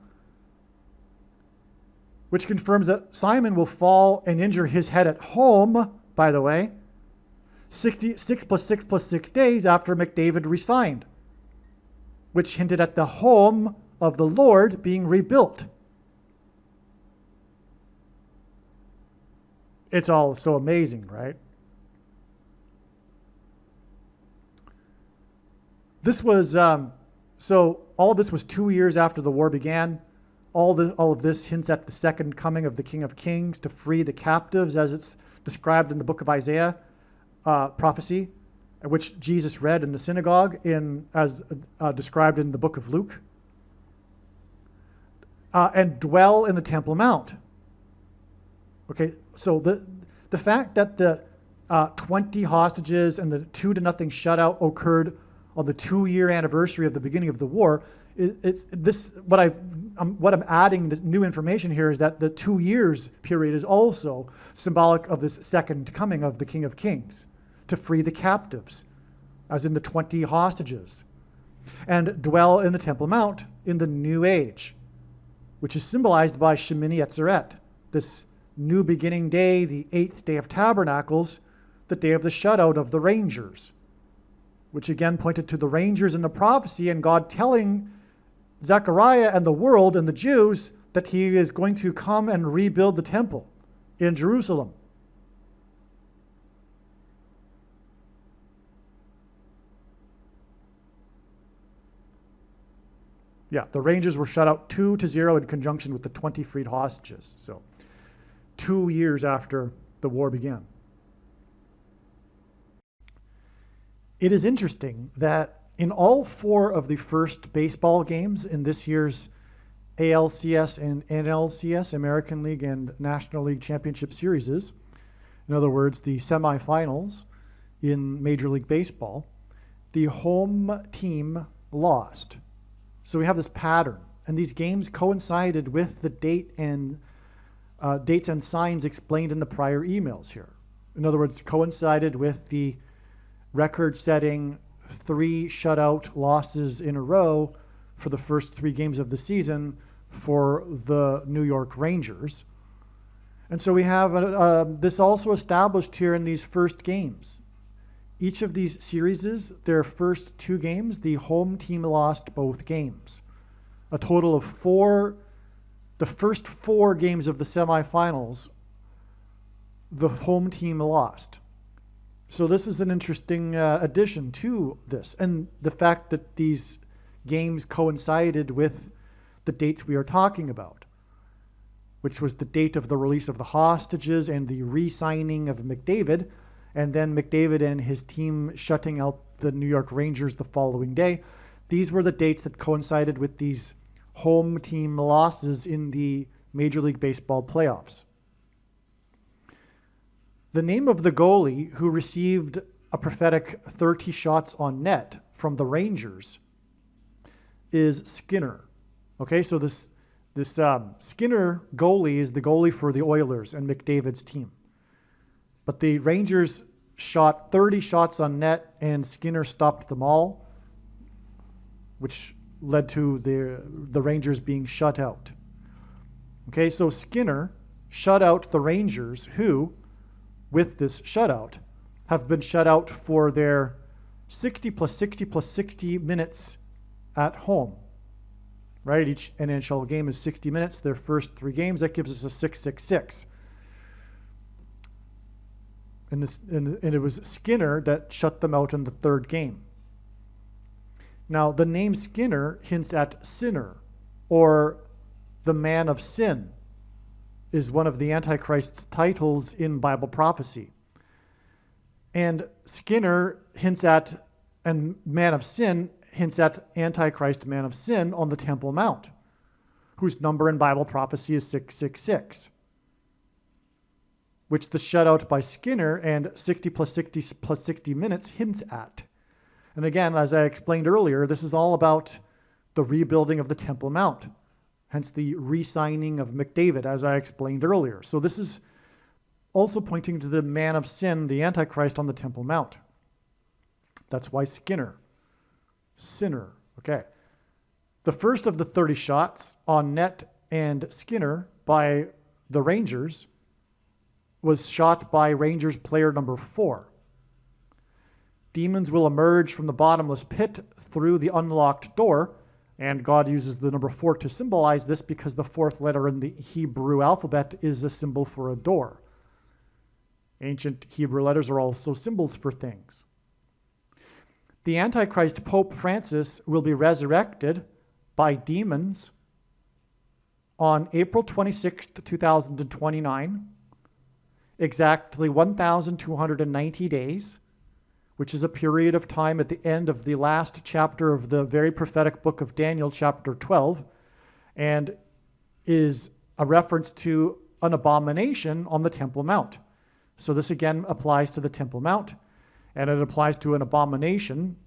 which confirms that Simon will fall and injure his head at home, by the way, 6 plus 6 plus 6 days after McDavid resigned, which hinted at the home of the Lord being rebuilt. It's all so amazing, right? This was, so all of this was 2 years after the war began. All of this hints at the second coming of the King of Kings to free the captives, as it's described in the book of Isaiah prophecy, which Jesus read in the synagogue as described in the book of Luke. And dwell in the Temple Mount. Okay, so the fact that the 20 hostages and the 2-0 shutout occurred on the 2-year anniversary of the beginning of the war, what I'm adding, this new information here, is that the 2 years period is also symbolic of this second coming of the King of Kings to free the captives, as in the 20 hostages, and dwell in the Temple Mount in the New Age, which is symbolized by Shemini Atzeret, this new beginning day, the 8th day of Tabernacles, the day of the shutout of the Rangers, which again pointed to the Rangers in the prophecy and God telling Zechariah and the world and the Jews that he is going to come and rebuild the temple in Jerusalem. Yeah, the Rangers were shut out 2-0 in conjunction with the 20 freed hostages. So 2 years after the war began. It is interesting that in all 4 of the first baseball games in this year's ALCS and NLCS, American League and National League Championship Series, in other words, the semifinals in Major League Baseball, the home team lost. So we have this pattern, and these games coincided with the dates and signs explained in the prior emails here. In other words, coincided with the record-setting 3 shutout losses in a row for the first 3 games of the season for the New York Rangers. And so we have this also established here in these first games. Each of these series, their first 2 games, the home team lost both games. A total of 4, the first 4 games of the semifinals, the home team lost. So this is an interesting addition to this. And the fact that these games coincided with the dates we are talking about, which was the date of the release of the hostages and the re-signing of McDavid, and then McDavid and his team shutting out the New York Rangers the following day. These were the dates that coincided with these home team losses in the Major League Baseball playoffs. The name of the goalie who received a prophetic 30 shots on net from the Rangers is Skinner. Okay, so this Skinner goalie is the goalie for the Oilers and McDavid's team. But the Rangers shot 30 shots on net, and Skinner stopped them all, which led to the Rangers being shut out. Okay, so Skinner shut out the Rangers, who, with this shutout, have been shut out for their 60 plus 60 plus 60 minutes at home. Right? Each NHL game is 60 minutes. Their first 3 games, that gives us a 666. And it was Skinner that shut them out in the 3rd game. Now, the name Skinner hints at sinner, or the man of sin, is one of the Antichrist's titles in Bible prophecy. And Skinner hints at, and man of sin hints at Antichrist, man of sin, on the Temple Mount, whose number in Bible prophecy is 666, which the shutout by Skinner and 60 plus 60 plus 60 minutes hints at. And again, as I explained earlier, this is all about the rebuilding of the Temple Mount, hence the re-signing of McDavid, as I explained earlier. So this is also pointing to the man of sin, the Antichrist on the Temple Mount. That's why Sinner. Okay. The first of the 30 shots on net and Skinner by the Rangers was shot by Rangers player number 4. Demons will emerge from the bottomless pit through the unlocked door, and God uses the number 4 to symbolize this because the 4th letter in the Hebrew alphabet is a symbol for a door. Ancient Hebrew letters are also symbols for things. The Antichrist Pope Francis will be resurrected by demons on April 26th, 2029, exactly 1,290 days, which is a period of time at the end of the last chapter of the very prophetic book of Daniel, chapter 12, and is a reference to an abomination on the Temple Mount. So this again applies to the Temple Mount, and it applies to an abomination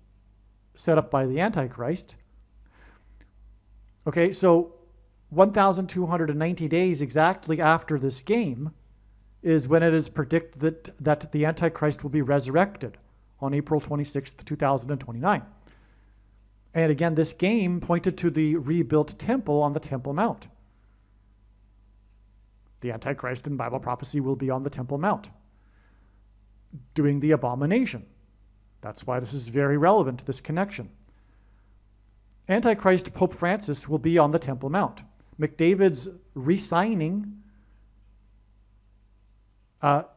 set up by the Antichrist. Okay, so 1,290 days exactly after this game is when it is predicted that the Antichrist will be resurrected on April 26th, 2029. And again, this game pointed to the rebuilt temple on the Temple Mount. The Antichrist in Bible prophecy will be on the Temple Mount, doing the abomination. That's why this is very relevant to this connection. Antichrist Pope Francis will be on the Temple Mount. McDavid's re-signing,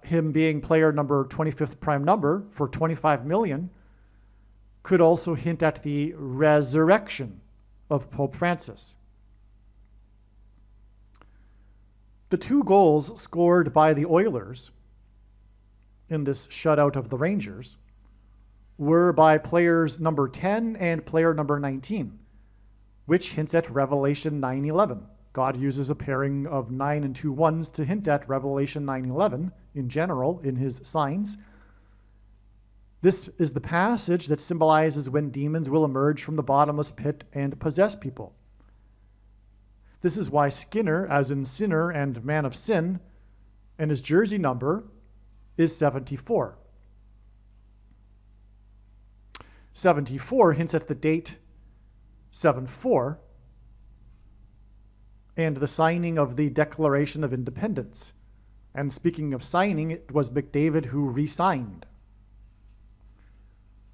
him being player number 25th prime number for $25 million, could also hint at the resurrection of Pope Francis. The 2 goals scored by the Oilers in this shutout of the Rangers were by players number 10 and player number 19, which hints at Revelation 9:11. God uses a pairing of 9 and 2 ones to hint at Revelation 9:11 in general in his signs. This is the passage that symbolizes when demons will emerge from the bottomless pit and possess people. This is why Skinner, as in sinner and man of sin, and his jersey number is 74. 74 hints at the date 7-4 and the signing of the Declaration of Independence. And speaking of signing, it was McDavid who re-signed.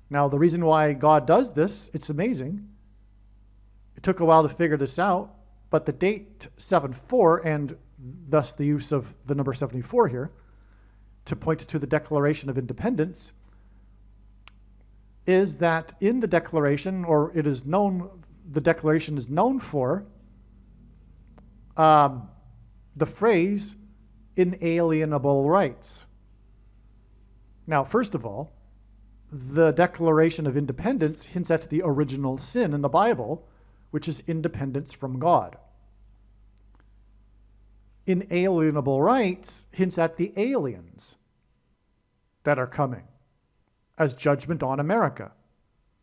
Now, the reason why God does this, it's amazing. It took a while to figure this out, but the date 7-4, and thus the use of the number 74 here, to point to the Declaration of Independence, is that in the Declaration, or it is known, the Declaration is known for the phrase inalienable rights. Now, first of all, the Declaration of Independence hints at the original sin in the Bible, which is independence from God. Inalienable rights hints at the aliens that are coming as judgment on America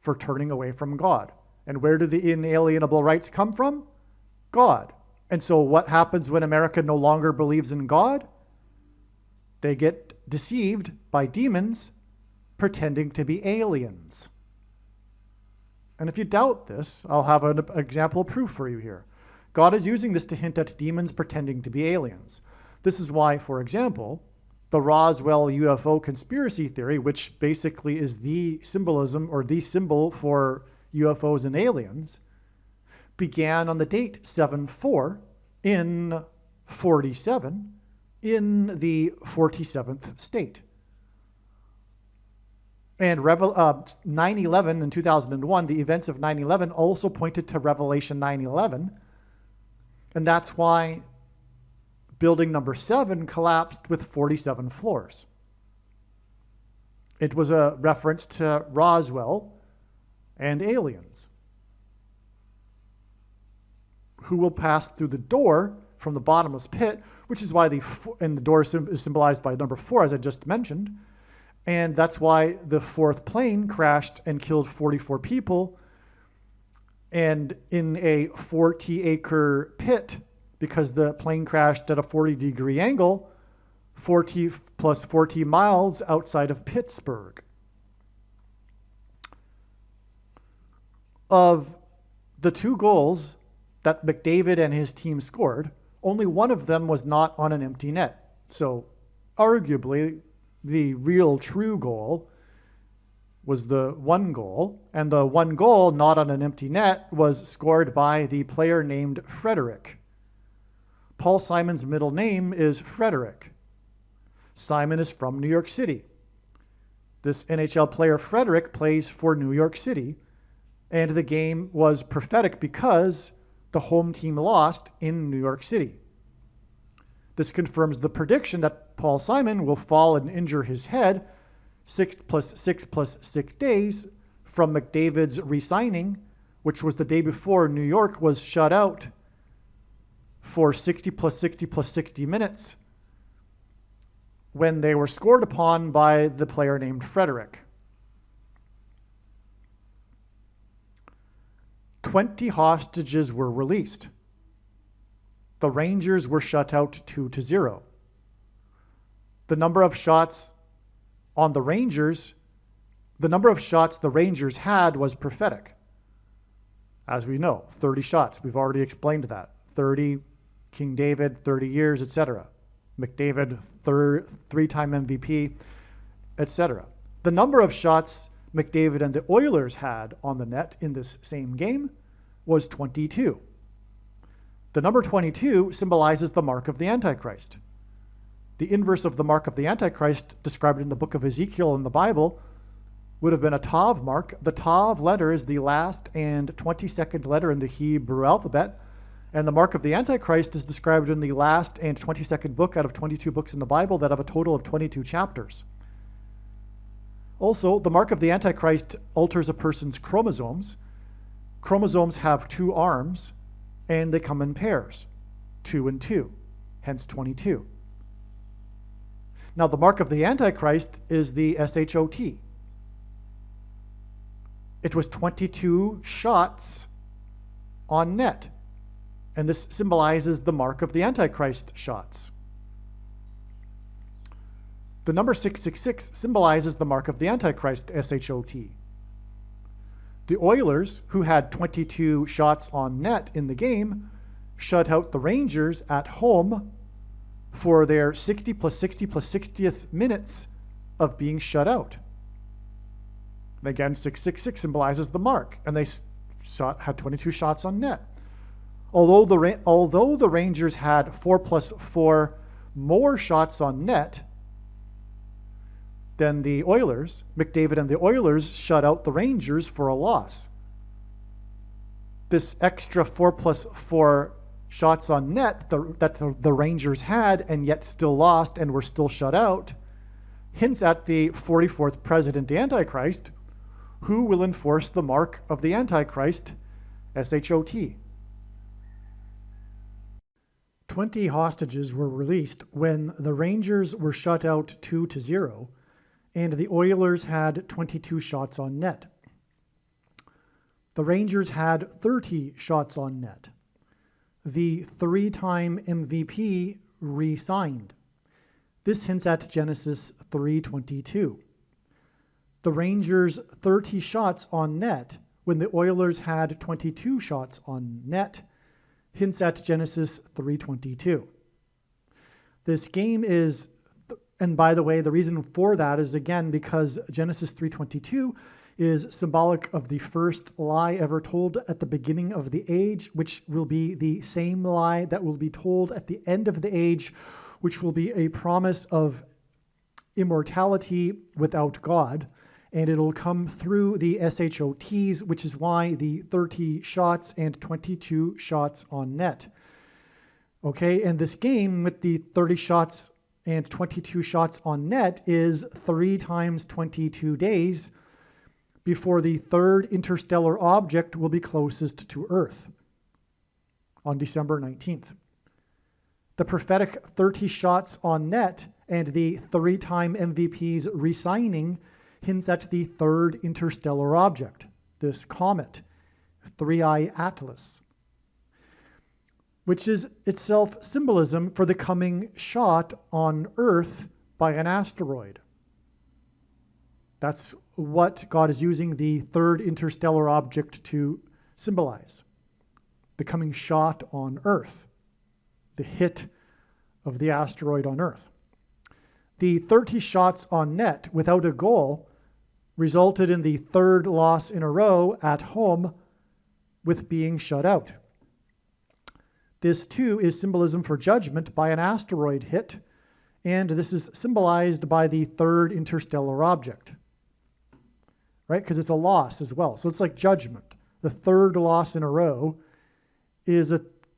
for turning away from God. And where do the inalienable rights come from? God. And so what happens when America no longer believes in God? They get deceived by demons pretending to be aliens. And if you doubt this, I'll have an example of proof for you here. God is using this to hint at demons pretending to be aliens. This is why, for example, the Roswell UFO conspiracy theory, which basically is the symbolism or the symbol for UFOs and aliens, began on the date 7-4 in 47 in the 47th state. And 9/11 in 2001, the events of 9/11 also pointed to Revelation 9/11. And that's why building number 7 collapsed with 47 floors. It was a reference to Roswell and aliens who will pass through the door from the bottomless pit, which is why the door is symbolized by number 4, as I just mentioned. And that's why the 4th plane crashed and killed 44 people. And in a 40-acre pit, because the plane crashed at a 40-degree angle, 40 plus 40 miles outside of Pittsburgh. Of the 2 goals that McDavid and his team scored, only one of them was not on an empty net. So arguably, the real true goal was the 1 goal, and the 1 goal not on an empty net was scored by the player named Frederick. Paul Simon's middle name is Frederick. Simon is from New York City. This NHL player Frederick plays for New York City, and the game was prophetic because the home team lost in New York City. This confirms the prediction that Paul Simon will fall and injure his head 6 plus 6 plus 6 days from McDavid's re-signing, which was the day before New York was shut out for 60 plus 60 plus 60 minutes when they were scored upon by the player named Frederick. 20 hostages were released. The Rangers were shut out 2-0. The number of shots the Rangers had was prophetic. As we know, 30 shots. We've already explained that. 30, King David, 30 years, etc. McDavid, 3-time MVP, etc. The number of shots McDavid and the Oilers had on the net in this same game was 22. The number 22 symbolizes the mark of the Antichrist. The inverse of the mark of the Antichrist, described in the book of Ezekiel in the Bible, would have been a Tav mark. The Tav letter is the last and 22nd letter in the Hebrew alphabet, and the mark of the Antichrist is described in the last and 22nd book out of 22 books in the Bible that have a total of 22 chapters. Also, the mark of the Antichrist alters a person's chromosomes. Chromosomes have 2 arms, and they come in pairs, 2 and 2, hence 22. Now, the mark of the Antichrist is the SHOT. It was 22 shots on net, and this symbolizes the mark of the Antichrist shots. The number 666 symbolizes the mark of the Antichrist, SHOT. The Oilers, who had 22 shots on net in the game, shut out the Rangers at home for their 60 plus 60 plus 60th minutes of being shut out. And again, 666 symbolizes the mark, and they had 22 shots on net. Although the Rangers had 4 plus 4 more shots on net than the Oilers, McDavid and the Oilers shut out the Rangers for a loss. This extra 4 plus 4 shots on net that the Rangers had and yet still lost and were still shut out hints at the 44th president Antichrist, who will enforce the mark of the Antichrist, SHOT. 20 hostages were released when the Rangers were shut out 2-0, and the Oilers had 22 shots on net. The Rangers had 30 shots on net. The 3-time MVP re-signed. This hints at Genesis 3:22. The Rangers' 30 shots on net when the Oilers had 22 shots on net hints at Genesis 3:22. This game is, and by the way, the reason for that is again because Genesis 3:22 is symbolic of the first lie ever told at the beginning of the age, which will be the same lie that will be told at the end of the age, which will be a promise of immortality without God. And it'll come through the SHOTs, which is why the 30 shots and 22 shots on net. Okay, and this game with the 30 shots and 22 shots on net is 3 times 22 days, before the third interstellar object will be closest to Earth on December 19th. The prophetic 30 shots on net and the 3-time MVP's re-signing hints at the third interstellar object, this comet, 3I Atlas, which is itself symbolism for the coming shot on Earth by an asteroid. That's what God is using the third interstellar object to symbolize, the coming shot on Earth, the hit of the asteroid on Earth. The 30 shots on net without a goal resulted in the third loss in a row at home with being shut out. This too is symbolism for judgment by an asteroid hit, and this is symbolized by the third interstellar object, right? Because it's a loss as well. So it's like judgment. The third loss in a row is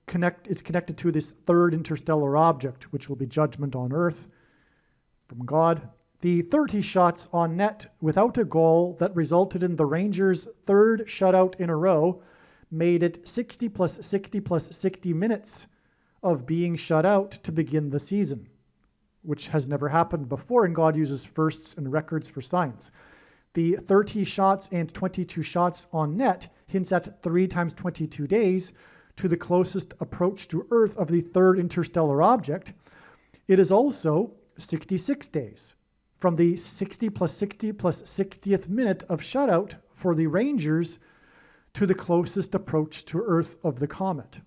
connected to this third interstellar object, which will be judgment on Earth from God. The 30 shots on net without a goal that resulted in the Rangers' third shutout in a row made it 60 plus 60 plus 60 minutes of being shut out to begin the season, which has never happened before, and God uses firsts and records for signs. The 30 shots and 22 shots on net hints at 3 times 22 days to the closest approach to Earth of the third interstellar object. It is also 66 days from the 60 plus 60 plus 60th minute of shutout for the Rangers to the closest approach to Earth of the comet.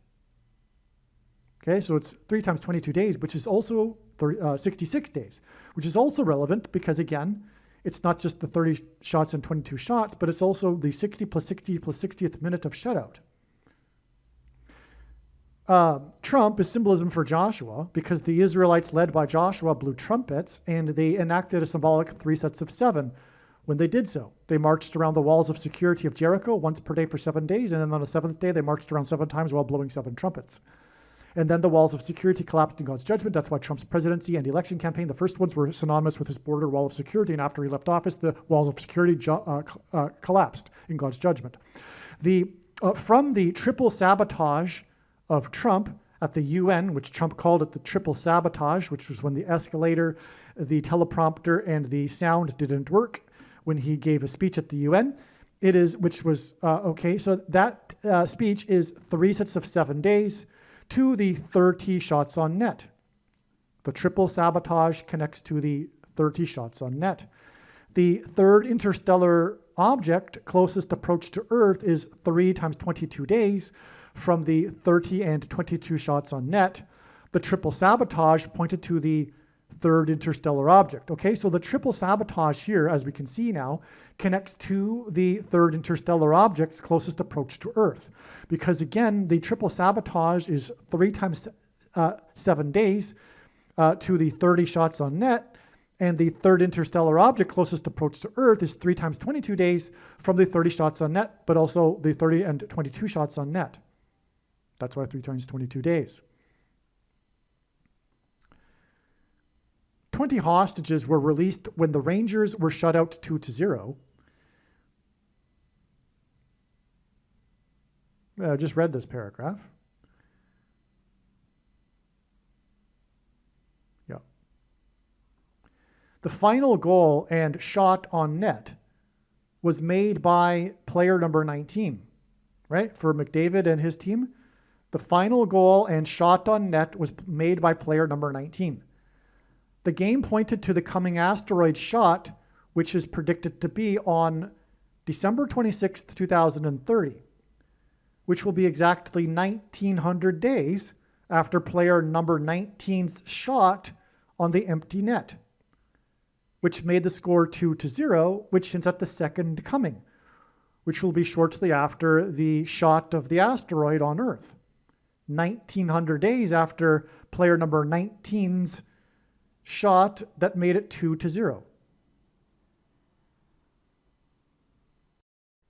Okay, so it's 3 times 22 days, which is also 66 days, which is also relevant because, again, it's not just the 30 shots and 22 shots, but it's also the 60 plus 60 plus 60th minute of shutout. Trump is symbolism for Joshua because the Israelites led by Joshua blew trumpets and they enacted a symbolic 3 sets of 7 when they did so. They marched around the walls of security of Jericho once per day for 7 days, and then on the 7th day they marched around 7 times while blowing 7 trumpets. And then the walls of security collapsed in God's judgment. That's why Trump's presidency and election campaign, the first ones were synonymous with his border wall of security, and after he left office, the walls of security collapsed in God's judgment. From the triple sabotage of Trump at the UN, which Trump called it the triple sabotage, which was when the escalator, the teleprompter, and the sound didn't work when he gave a speech at the UN. It is, which was, so that speech is 3 sets of 7 days to the 30 shots on net. The triple sabotage connects to the 30 shots on net. The third interstellar object closest approach to Earth is 3 times 22 days from the 30 and 22 shots on net. The triple sabotage pointed to the third interstellar object. Okay, so the triple sabotage here, as we can see now, connects to the third interstellar object's closest approach to Earth. Because again, the triple sabotage is 3 times 7 days to the 30 shots on net, and the third interstellar object closest approach to Earth is 3 times 22 days from the 30 shots on net, but also the 30 and 22 shots on net. That's why 3 times 22 days. 20 hostages were released when the Rangers were shut out 2-0. I just read this paragraph. Yeah. The final goal and shot on net was made by player number 19, right? For McDavid and his team. The final goal and shot on net was made by player number 19. The game pointed to the coming asteroid shot, which is predicted to be on December 26th, 2030, which will be exactly 1,900 days after player number 19's shot on the empty net, which made the score 2-0, which hints at the second coming, which will be shortly after the shot of the asteroid on Earth. 1,900 days after player number 19's shot that made it 2-0.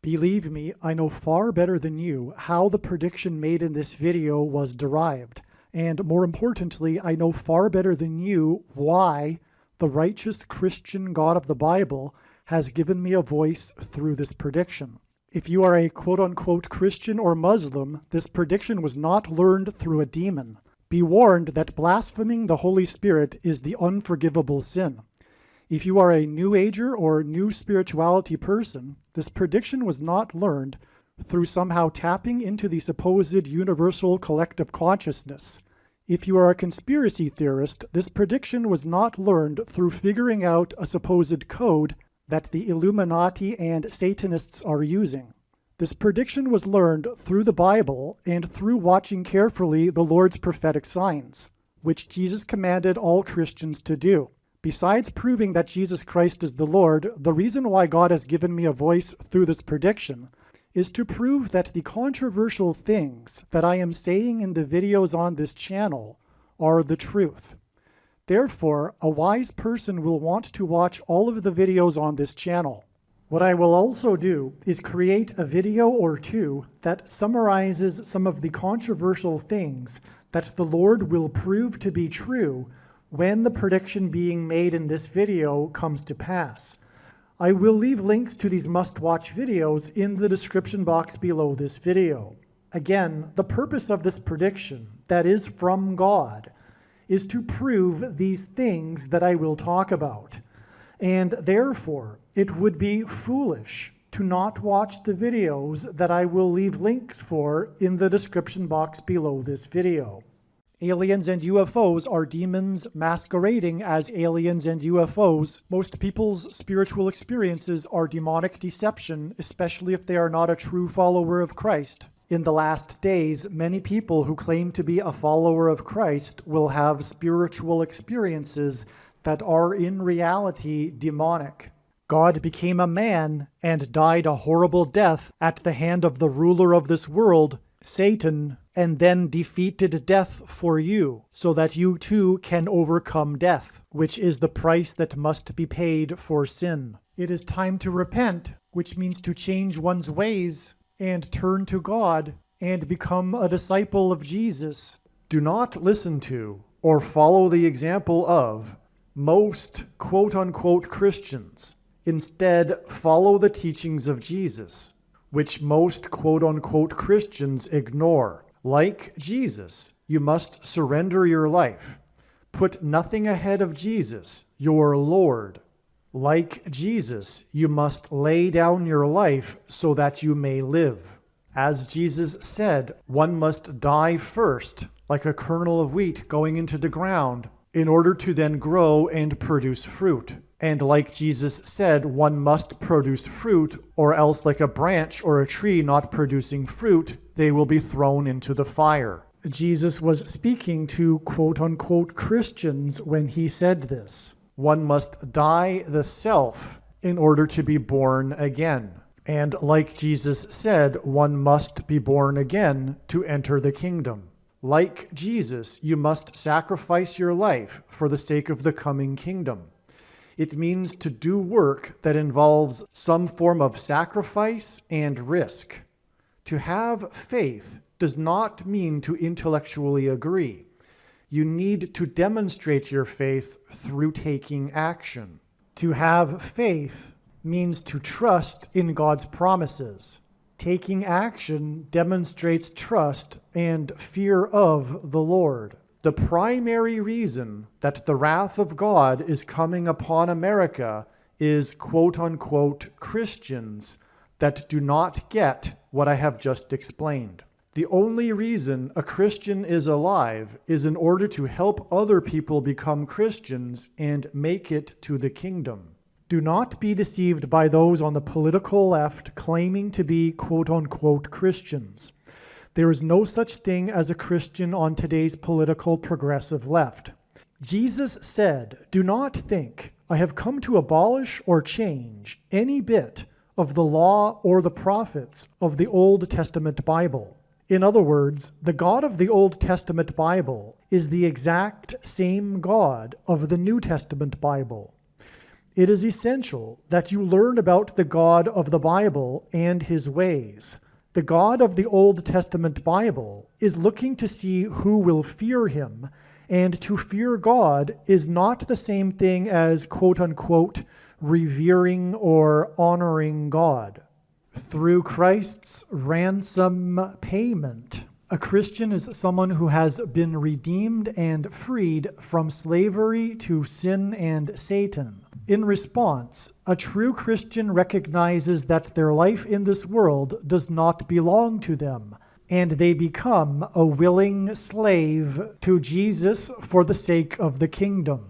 Believe me, I know far better than you how the prediction made in this video was derived. And more importantly, I know far better than you why the righteous Christian God of the Bible has given me a voice through this prediction. If you are a quote-unquote Christian or Muslim, this prediction was not learned through a demon. Be warned that blaspheming the Holy Spirit is the unforgivable sin. If you are a New Ager or New Spirituality person, this prediction was not learned through somehow tapping into the supposed universal collective consciousness. If you are a conspiracy theorist, this prediction was not learned through figuring out a supposed code that the Illuminati and Satanists are using. This prediction was learned through the Bible and through watching carefully the Lord's prophetic signs, which Jesus commanded all Christians to do. Besides proving that Jesus Christ is the Lord, the reason why God has given me a voice through this prediction is to prove that the controversial things that I am saying in the videos on this channel are the truth. Therefore, a wise person will want to watch all of the videos on this channel. What I will also do is create a video or two that summarizes some of the controversial things that the Lord will prove to be true when the prediction being made in this video comes to pass. I will leave links to these must-watch videos in the description box below this video. Again, the purpose of this prediction, that is from God, is to prove these things that I will talk about. And therefore, it would be foolish to not watch the videos that I will leave links for in the description box below this video. Aliens and UFOs are demons masquerading as aliens and UFOs. Most people's spiritual experiences are demonic deception, especially if they are not a true follower of Christ. In the last days, many people who claim to be a follower of Christ will have spiritual experiences that are in reality demonic. God became a man and died a horrible death at the hand of the ruler of this world, Satan, and then defeated death for you, so that you too can overcome death, which is the price that must be paid for sin. It is time to repent, which means to change one's ways and turn to God and become a disciple of Jesus. Do not listen to or follow the example of most quote-unquote Christians. Instead, follow the teachings of Jesus, which most quote-unquote Christians ignore. Like Jesus, you must surrender your life. Put nothing ahead of Jesus, your Lord. Like Jesus, you must lay down your life so that you may live. As Jesus said, one must die first, like a kernel of wheat going into the ground, in order to then grow and produce fruit. And like Jesus said, one must produce fruit, or else like a branch or a tree not producing fruit, they will be thrown into the fire. Jesus was speaking to quote-unquote Christians when he said this. One must die the self in order to be born again. And like Jesus said, one must be born again to enter the kingdom. Like Jesus, you must sacrifice your life for the sake of the coming kingdom. It means to do work that involves some form of sacrifice and risk. To have faith does not mean to intellectually agree. You need to demonstrate your faith through taking action. To have faith means to trust in God's promises. Taking action demonstrates trust and fear of the Lord. The primary reason that the wrath of God is coming upon America is quote-unquote Christians that do not get what I have just explained. The only reason a Christian is alive is in order to help other people become Christians and make it to the kingdom. Do not be deceived by those on the political left claiming to be quote-unquote Christians. There is no such thing as a Christian on today's political progressive left. Jesus said, "Do not think I have come to abolish or change any bit of the law or the prophets of the Old Testament Bible." In other words, the God of the Old Testament Bible is the exact same God of the New Testament Bible. It is essential that you learn about the God of the Bible and his ways. The God of the Old Testament Bible is looking to see who will fear him, and to fear God is not the same thing as quote-unquote revering or honoring God. Through Christ's ransom payment, a Christian is someone who has been redeemed and freed from slavery to sin and Satan. In response, a true Christian recognizes that their life in this world does not belong to them, and they become a willing slave to Jesus for the sake of the kingdom.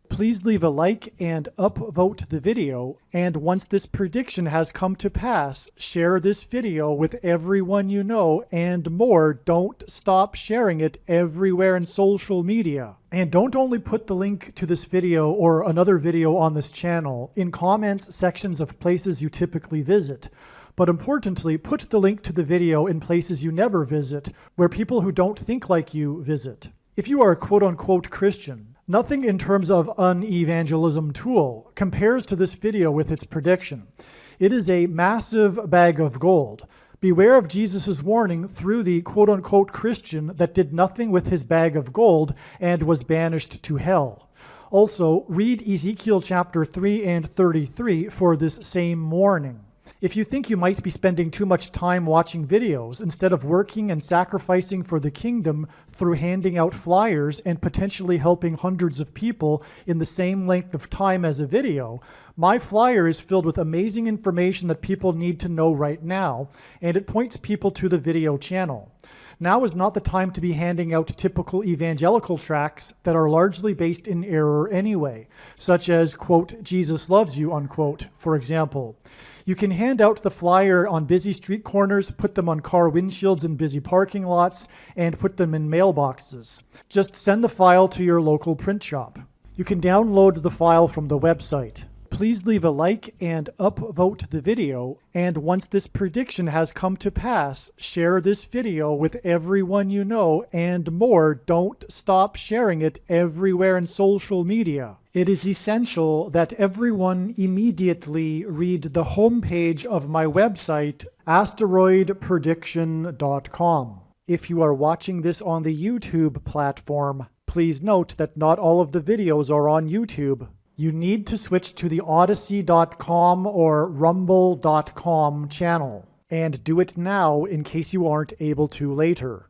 Please leave a like and upvote the video, and once this prediction has come to pass, share this video with everyone you know, and more, don't stop sharing it everywhere in social media. And don't only put the link to this video or another video on this channel in comments sections of places you typically visit, but importantly, put the link to the video in places you never visit, where people who don't think like you visit. If you are a quote-unquote Christian, nothing in terms of an evangelism tool compares to this video with its prediction. It is a massive bag of gold. Beware of Jesus' warning through the quote-unquote Christian that did nothing with his bag of gold and was banished to hell. Also, read Ezekiel chapter 3 and 33 for this same warning. If you think you might be spending too much time watching videos instead of working and sacrificing for the kingdom through handing out flyers and potentially helping hundreds of people in the same length of time as a video, my flyer is filled with amazing information that people need to know right now, and it points people to the video channel. Now is not the time to be handing out typical evangelical tracts that are largely based in error anyway, such as, quote, Jesus loves you, unquote, for example. You can hand out the flyer on busy street corners, put them on car windshields in busy parking lots, and put them in mailboxes. Just send the file to your local print shop. You can download the file from the website. Please leave a like and upvote the video, and once this prediction has come to pass, share this video with everyone you know, and more, don't stop sharing it everywhere in social media. It is essential that everyone immediately read the homepage of my website, asteroidprediction.com. If you are watching this on the YouTube platform, please note that not all of the videos are on YouTube. You need to switch to the Odyssey.com or Rumble.com channel, and do it now in case you aren't able to later.